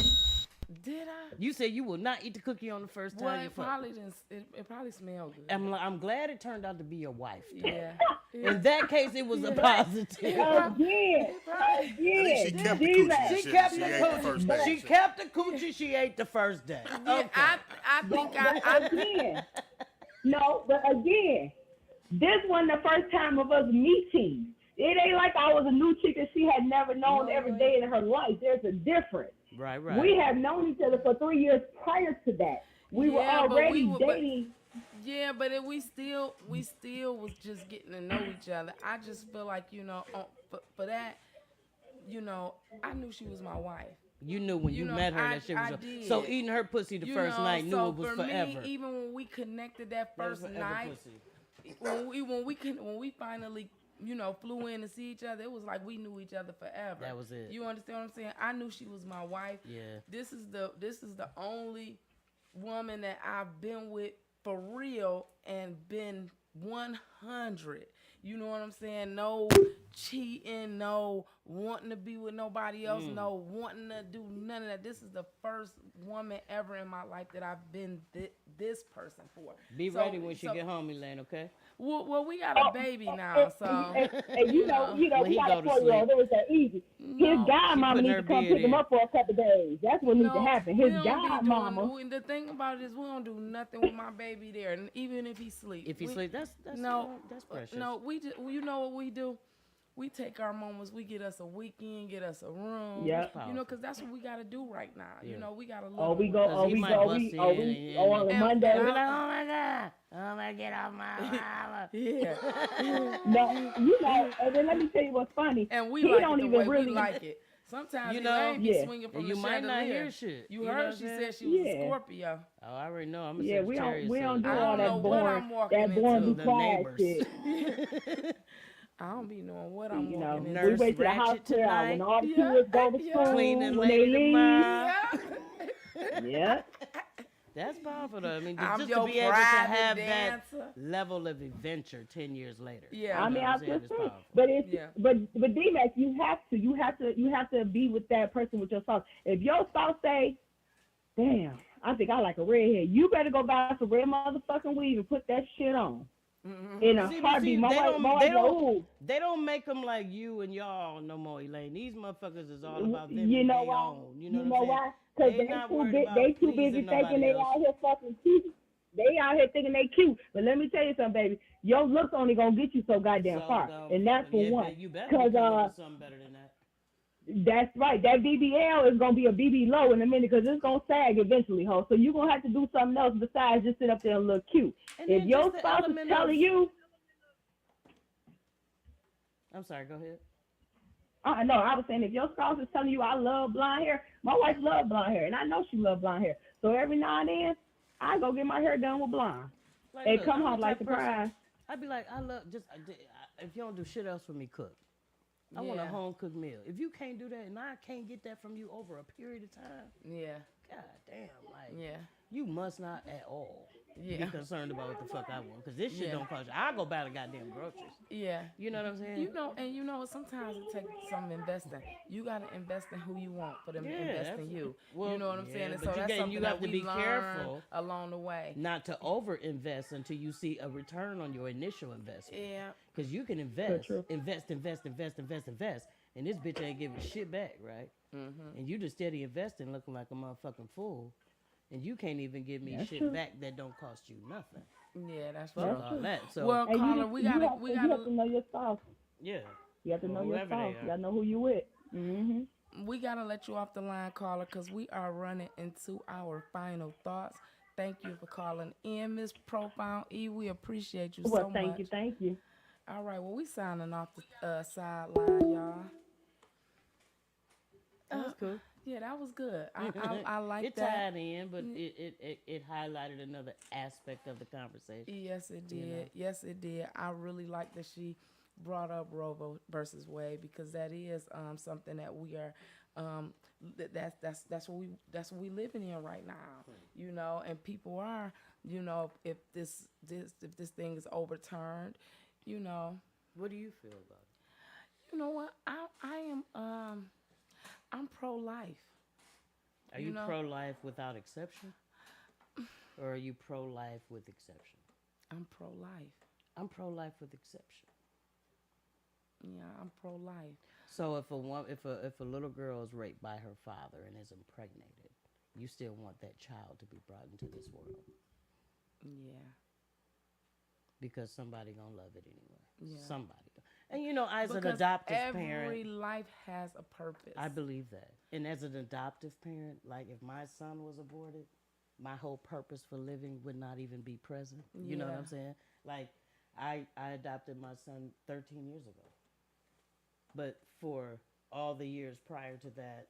Did I? You said you will not eat the cookie on the first Well, time you it fuck. probably didn't. It probably smelled good. I'm glad it turned out to be your wife. Yeah. In that case, it was a Yeah. positive. Again. I think she kept the Jesus. coochie. and She shit. kept She the ate the first coochie. day. She kept the coochie. She ate the first day. Yeah, Okay. I think I Again. No, but again, this wasn't the first time of us meeting. It ain't like I was a new chick that she had never known No every way. day in her life. There's a difference. Right, right. We have known each other for 3 years prior to that. We were Yeah, but already we were- but- dating. Yeah, but we still was just getting to know each other. I just feel like for that, I knew she was my wife. You knew when you, You know, met her I- that shit was. I did. So eating her pussy the first night, knew so it was for forever. me, even when we connected that That was first forever night, pussy. when we finally flew in to see each other, it was like we knew each other forever. That was it. You understand what I'm saying? I knew she was my wife. Yeah. This is the only woman that I've been with for real and been 100. You know what I'm saying? No cheating, no wanting to be with nobody else, no wanting to do none of that. This is the first woman ever in my life that I've been this person for. Be So- ready when she so- get home, Elaine. Okay. Well, we got a baby now, so And you know, When we he got go a to 4-year-old. It was that easy. No, His guy she mama putting needs her to come beard pick him in. up for a couple days. That's what needs to happen. we His don't guy be mama. doing. The thing about it is, we don't do nothing with my baby there, and even if he sleep. If you we- sleep, that's that's precious. No, we just, you know what we do? We take our moments. We get us a weekend, get us a room. Yep. You know, because that's what we got to do right now. Yeah. You know, we got to live. Oh, we on go. it. Cause Oh, he we might go. bust We. in Oh, and- we. Oh, on a and- Monday. Be like, oh my god, oh my, get off my mama. Yeah. No, you know. And then let me tell you what's funny. And we He like don't it the even way really. we like it. Sometimes You you know, know, be yeah. swinging from And the you might not chandelier. hear shit. You You know heard what I'm she saying? said she was a Yeah. Scorpio. Oh, I already know. I'm a Yeah, we Sagittarius. don't do I all don't know that what born, I'm walking that born into. be The quiet neighbors. shit. I don't be knowing what I'm You know, walking we into. Nurse wait till the house Ratchet clear out tonight. when all the Yeah, kids go to yeah. school, Cleaning when they lady leave. tomorrow. Yeah. Yeah. That's powerful though. I mean, I'm just your to be able to private have dancer. that level of adventure 10 years later. Yeah. I mean, You know what I I'm saying? could It's say, powerful. but it's Yeah. but D-Mac, you have to be with that person with your spouse. If your spouse say, "Damn, I think I like a redhead," you better go buy some red motherfucking weave and put that shit on. In a See, but heartbeat, see, my they wife, don't- my wife they go, don't- "Ooh." They don't make them like you and y'all no more, Elaine. These motherfuckers is all about them You and know they why? own. You know what I'm saying? why? Because They they not too worried big. about They too busy pleasing thinking nobody they else. out here fucking cute. They out here thinking they cute. But let me tell you something, baby. Your looks only gonna get you so goddamn So, far, and that's for yeah, one. but you better Because be coming with something better than that. that's right. That BBL is gonna be a BB low in a minute because it's gonna sag eventually, ho. So you're gonna have to do something else besides just sit up there and look cute. And If then your just the spouse is element telling of- you, I'm sorry, go ahead. no, I was saying if your spouse is telling you I love blonde hair, my wife loves blonde hair, and I know she loves blonde hair. So every now and then, I go get my hair done with blonde. Like, And look, come I'm home the like type of person- surprise. I'd be like, I love if you don't do shit else for me, cook. I want a Yeah. home cooked meal. If you can't do that and I can't get that from you over a period of time, Yeah. god damn, like Yeah. you must not at all. Yeah. be concerned about what the fuck I want. Because this shit Yeah. don't cost you. I'll go buy the goddamn groceries. Yeah. You know what I'm saying? You know, and you know, sometimes it takes some investing. You gotta invest in who you want for them to Yeah, invest in that's- you. well, you know what I'm saying? yeah, And but so you that's got- something you that have to we be learn careful along the way. not to over invest until you see a return on your initial investment. Yeah. Because you can invest, true. invest, and this bitch ain't giving shit back, right? Mm-hmm. And you just steady investing, looking like a motherfucking fool, and you can't even give me That's shit true. back that don't cost you nothing. Yeah, that's Fuck true. all that. So Well, And caller, you, we you gotta, have we to, gotta, you have to know your spouse. yeah, You have to know Well, your whoever they spouse. are. You gotta know who you with. Mm-hmm. we gotta let you off the line, caller, because we are running into our final thoughts. Thank you for calling in, Miss Profound E. We appreciate you Well, so thank much. you, thank you. All right, well, we signing off the sideline, y'all. that was cool. Yeah, that was good. I like it that. tied in, but it highlighted another aspect of the conversation. Yes, it did. You know? Yes, it did. I really like that she brought up Roe versus Wade because that is something that we are that's what we living in right now. You know, and people are, you know, if this thing is overturned, you know, What do you feel about it? you know what? I am I'm pro-life. Are You you know- pro-life without exception, or are you pro-life with exception? I'm pro-life. I'm pro-life with exception. Yeah, I'm pro-life. So if a little girl is raped by her father and is impregnated, you still want that child to be brought into this world Yeah. because somebody gonna love it anyway. Yeah. Somebody. And you know, as an Because adoptive every parent, life has a purpose. I believe that. And as an adoptive parent, like if my son was aborted, my whole purpose for living would not even be present. You know what Yeah. I'm saying? Like I adopted my son 13 years ago. But for all the years prior to that,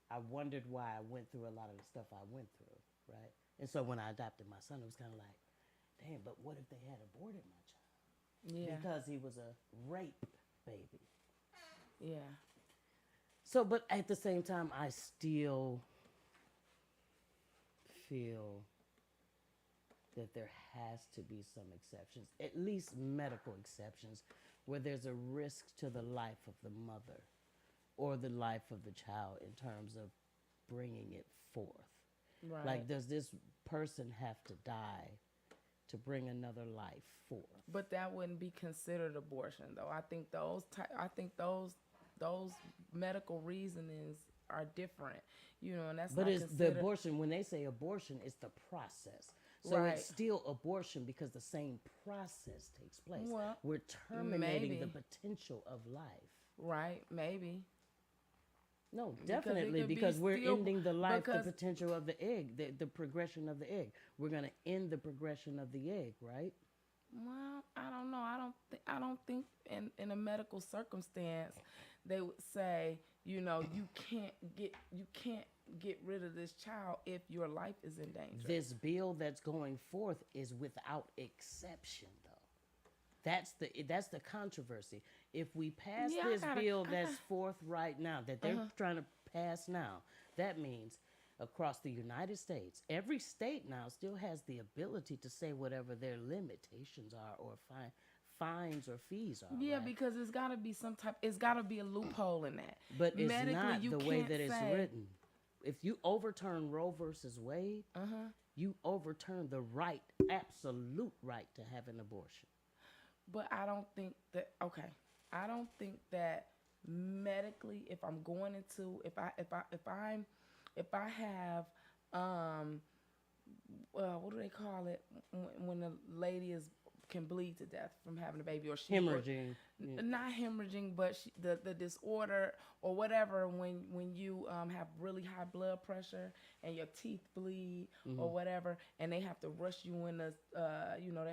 I wondered why I went through a lot of the stuff I went through, right? And so when I adopted my son, it was kind of like, damn, but what if they had aborted my child? Yeah. Because he was a rape baby. Yeah. So, but at the same time, I still feel that there has to be some exceptions, at least medical exceptions, where there's a risk to the life of the mother or the life of the child in terms of bringing it forth. Right. Like, does this person have to die to bring another life forth? But that wouldn't be considered abortion, though. I think those medical reasonings are different, you know, and that's But not it's the considered. abortion, when they say abortion, it's the process. So Right. it's still abortion because the same process takes place. Well, We're terminating the maybe. potential of life. Right? Maybe. No, it definitely, could be because we're still- ending the life, because- the potential of the egg, the progression of the egg. We're going to end the progression of the egg, right? Well, I don't know. I don't think in a medical circumstance they would say, you know, you can't get rid of this child if your life is in danger. This bill that's going forth is without exception, though. That's the controversy. If we pass Yeah, I this gotta- bill I that's gotta- forth right now, that they're trying to pass now, that means across the United States, every state now still has the ability to say whatever their limitations are or fines or fees are. Yeah, right? because it's got to be it's got to be a loophole in that. But it's Medically, not you the way can't that it's say- written. If you overturn Roe versus Wade, you overturn the right, absolute right to have an abortion. But I don't think that I don't think that medically, if I'm going into if I have what do they call it when the lady can bleed to death from having a baby or she Hemorrhaging. Yeah. not hemorrhaging, but the disorder or whatever when you have really high blood pressure and your teeth bleed Mm-hmm. or whatever, and they have to rush you in they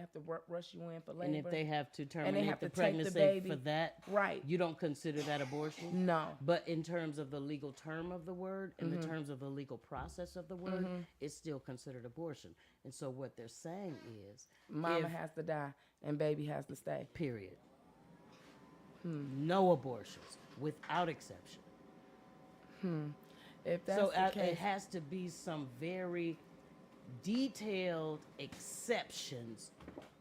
have to rush you in for labor. And if they have to they terminate have the to take the pregnancy baby. for that, Right. you don't consider that abortion? No. But in terms of the legal term of the word, in the terms of the legal process of the word, it's still considered abortion. And so what they're saying is, Mama if- has to die and baby has to stay. period. No abortions, without exception. If that's So the case, it has to be some very detailed exceptions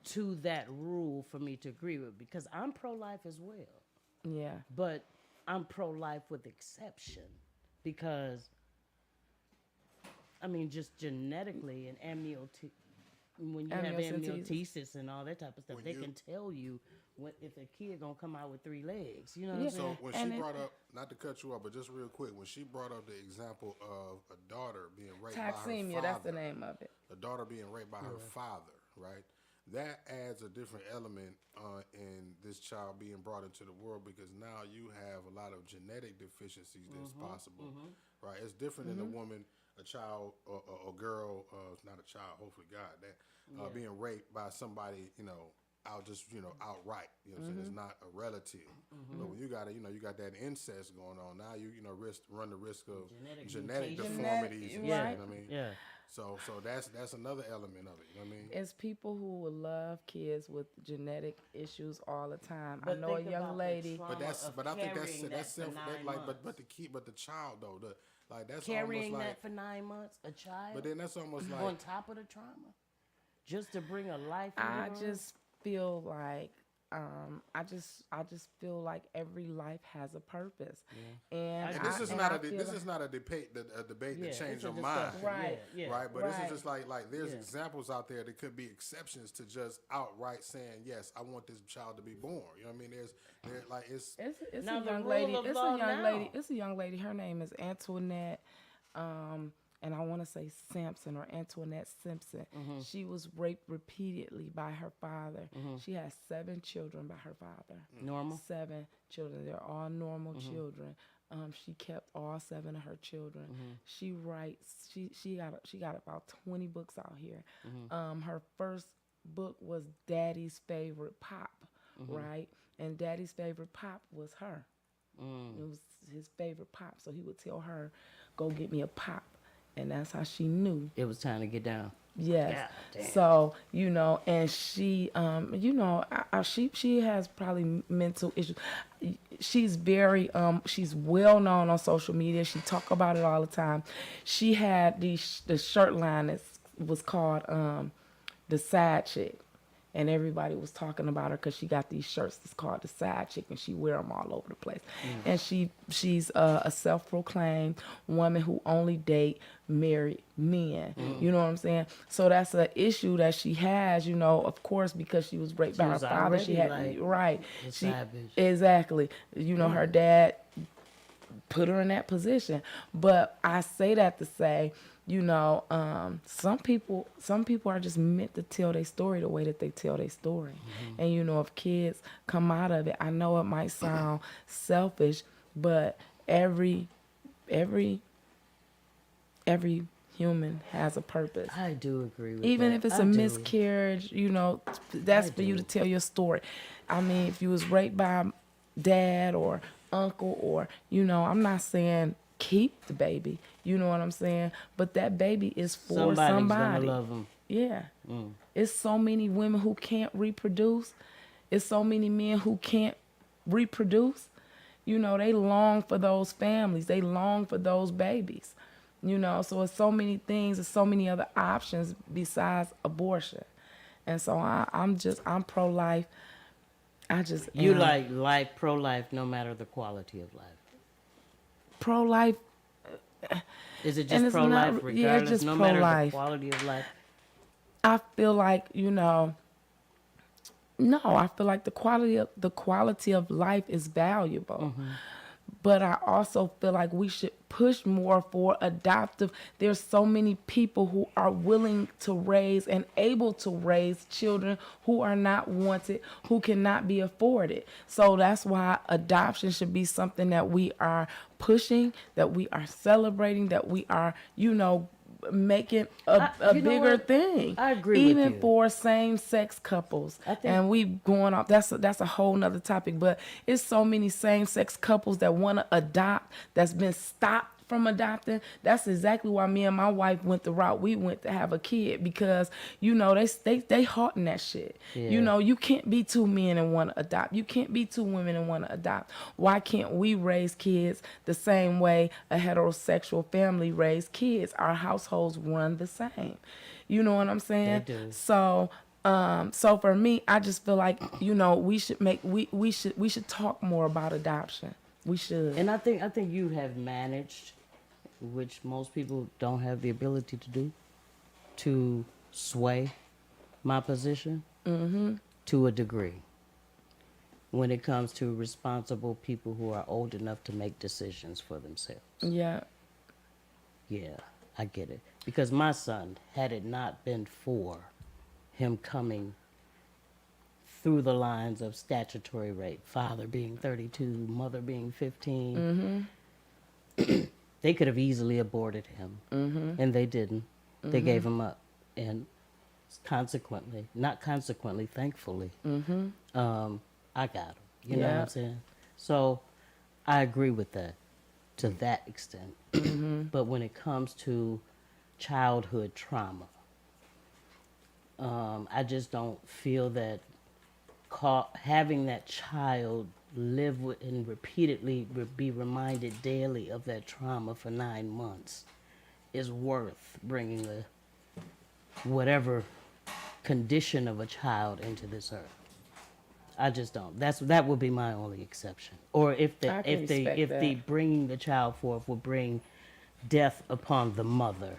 to that rule for me to agree with, because I'm pro-life as well, Yeah. but I'm pro-life with exception, because I mean, just genetically and when you have Amniocentesis. amniocentesis and all that type of stuff, When they you- can tell you if a kid gonna come out with 3 legs. You know what I'm Yeah. saying? So when And she it- brought up, not to cut you off, but just real quick, when she brought up the example of a daughter being raped by her Taxemia, father, that's the name of it. a daughter being raped by her father, right? That adds a different element in this child being brought into the world, because now you have a lot of genetic deficiencies that's possible, right? It's different than a woman, a child, or a girl, not a child, hopefully God, that being raped by somebody, outright. You know what I'm saying? It's not a relative. But when you got you got that incest going on, now run the risk of genetic mutation. deformities. Genetic- and right. shit, you know what I mean? Yeah. So that's another element of it. You know what I mean? It's people who will love kids with genetic issues all the time. I But know a think young about the lady. trauma of But I think carrying that's that self for that, 9 like months. but the child though that's Carrying almost that like for 9 months, a child. but then that's almost on like top of the trauma, just to bring a life. Into I the world? just feel like I just feel like every life has a purpose, and and this I- is and not I a feel this like- is not a debate Yeah, to change it's a your mind. discussion. Right. Yeah. Right, but this Right. is just like there's Yeah. examples out there that could be exceptions to just outright saying yes, I want this child to be born. You know what I mean? There's It's Now, a the young rule lady. of It's law a young now. lady. It's a young lady. Her name is Antoinette, and I want to say Sampson or Antoinette Simpson. She was raped repeatedly by her father. She has 7 children by her father. Normal? 7 children. They're all normal children. She kept all 7 of her children. She writes. She got about 20 books out here. Her first book was Daddy's Favorite Pop, right? And Daddy's favorite pop was her. It was his favorite pop. So he would tell her, "Go get me a pop," and that's how she knew. It was time to get down. Yes. God damn. So and she, she has probably mental issues. She's very, she's well known on social media. She talk about it all the time. She had the shirt line that was called the Side Chick. And everybody was talking about her because she got these shirts that's called the Side Chick, and she wear them all over the place. And she's a self-proclaimed woman who only date married men. You know what I'm saying? So that's an issue that she has, of course, because she was raped by her was father. She had already, like, right. a She side bitch. exactly. Her dad put her in that position. But I say that to say, some people are just meant to tell their story the way that they tell their story. And if kids come out of it, I know it might sound selfish, but every human has a purpose. I do agree with Even that. if it's I a do. miscarriage, that's for you to tell your story. I mean, if you was raped by dad or uncle or, I'm not saying keep the baby, you know what I'm saying? But that baby is for Somebody's somebody. gonna love them. Yeah. It's so many women who can't reproduce. It's so many men who can't reproduce. They long for those families. They long for those babies. So it's so many things, there's so many other options besides abortion. And so I'm pro-life. You am. like life, pro-life, no matter the quality of life. Pro-life. Is it And just it's pro-life not- regardless, yeah, it's just no matter the pro-life. quality of life? I feel like, no, I feel like the quality of life is valuable. But I also feel like we should push more for adoptive. There's so many people who are willing to raise and able to raise children who are not wanted, who cannot be afforded. So that's why adoption should be something that we are pushing, that we are celebrating, that we are, making a you know bigger what? thing. I agree with Even you. for same-sex couples. I think- And we going off, that's a whole nother topic, but it's so many same-sex couples that want to adopt that's been stopped from adopting. That's exactly why me and my wife went the route we went to have a kid, because they halting that shit. Yeah. You can't be 2 men and want to adopt. You can't be 2 women and want to adopt. Why can't we raise kids the same way a heterosexual family raise kids? Our households run the same. You know what I'm saying? They do. So, so for me, I just feel like, we should talk more about adoption. We should. And I think you have managed, which most people don't have the ability to do, to sway my position to a degree when it comes to responsible people who are old enough to make decisions for themselves. Yeah. Yeah, I get it. Because my son, had it not been for him coming through the lines of statutory rape, father being 32, mother being 15, they could have easily aborted him. And they didn't. They gave him up. And thankfully, I got him. You know what I'm saying? So I agree with that to that extent. But when it comes to childhood trauma, I just don't feel that having that child live with and repeatedly be reminded daily of that trauma for 9 months is worth bringing whatever condition of a child into this earth. I just don't. That would be my only exception. Or if the bringing the child forth will bring death upon the mother,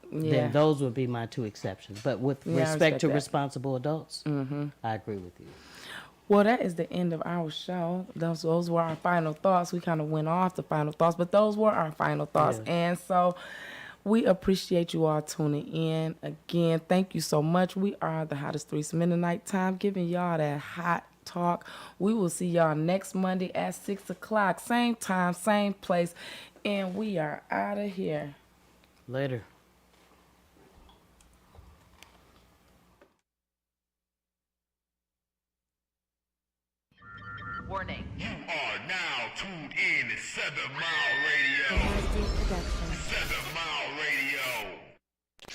then those would be my 2 exceptions. But with respect to responsible adults, I agree with you. Well, that is the end of our show. Those were our final thoughts. We kind of went off the final thoughts, but those were our final thoughts. Yeah. And so we appreciate you all tuning in. Again, thank you so much. We are the hottest threesome in the nighttime, giving y'all that hot talk. We will see y'all next Monday at 6 o'clock. Same time, same place. And we are out of here. Later. Warning. You are now tuned in to 7 Mile Radio. Production.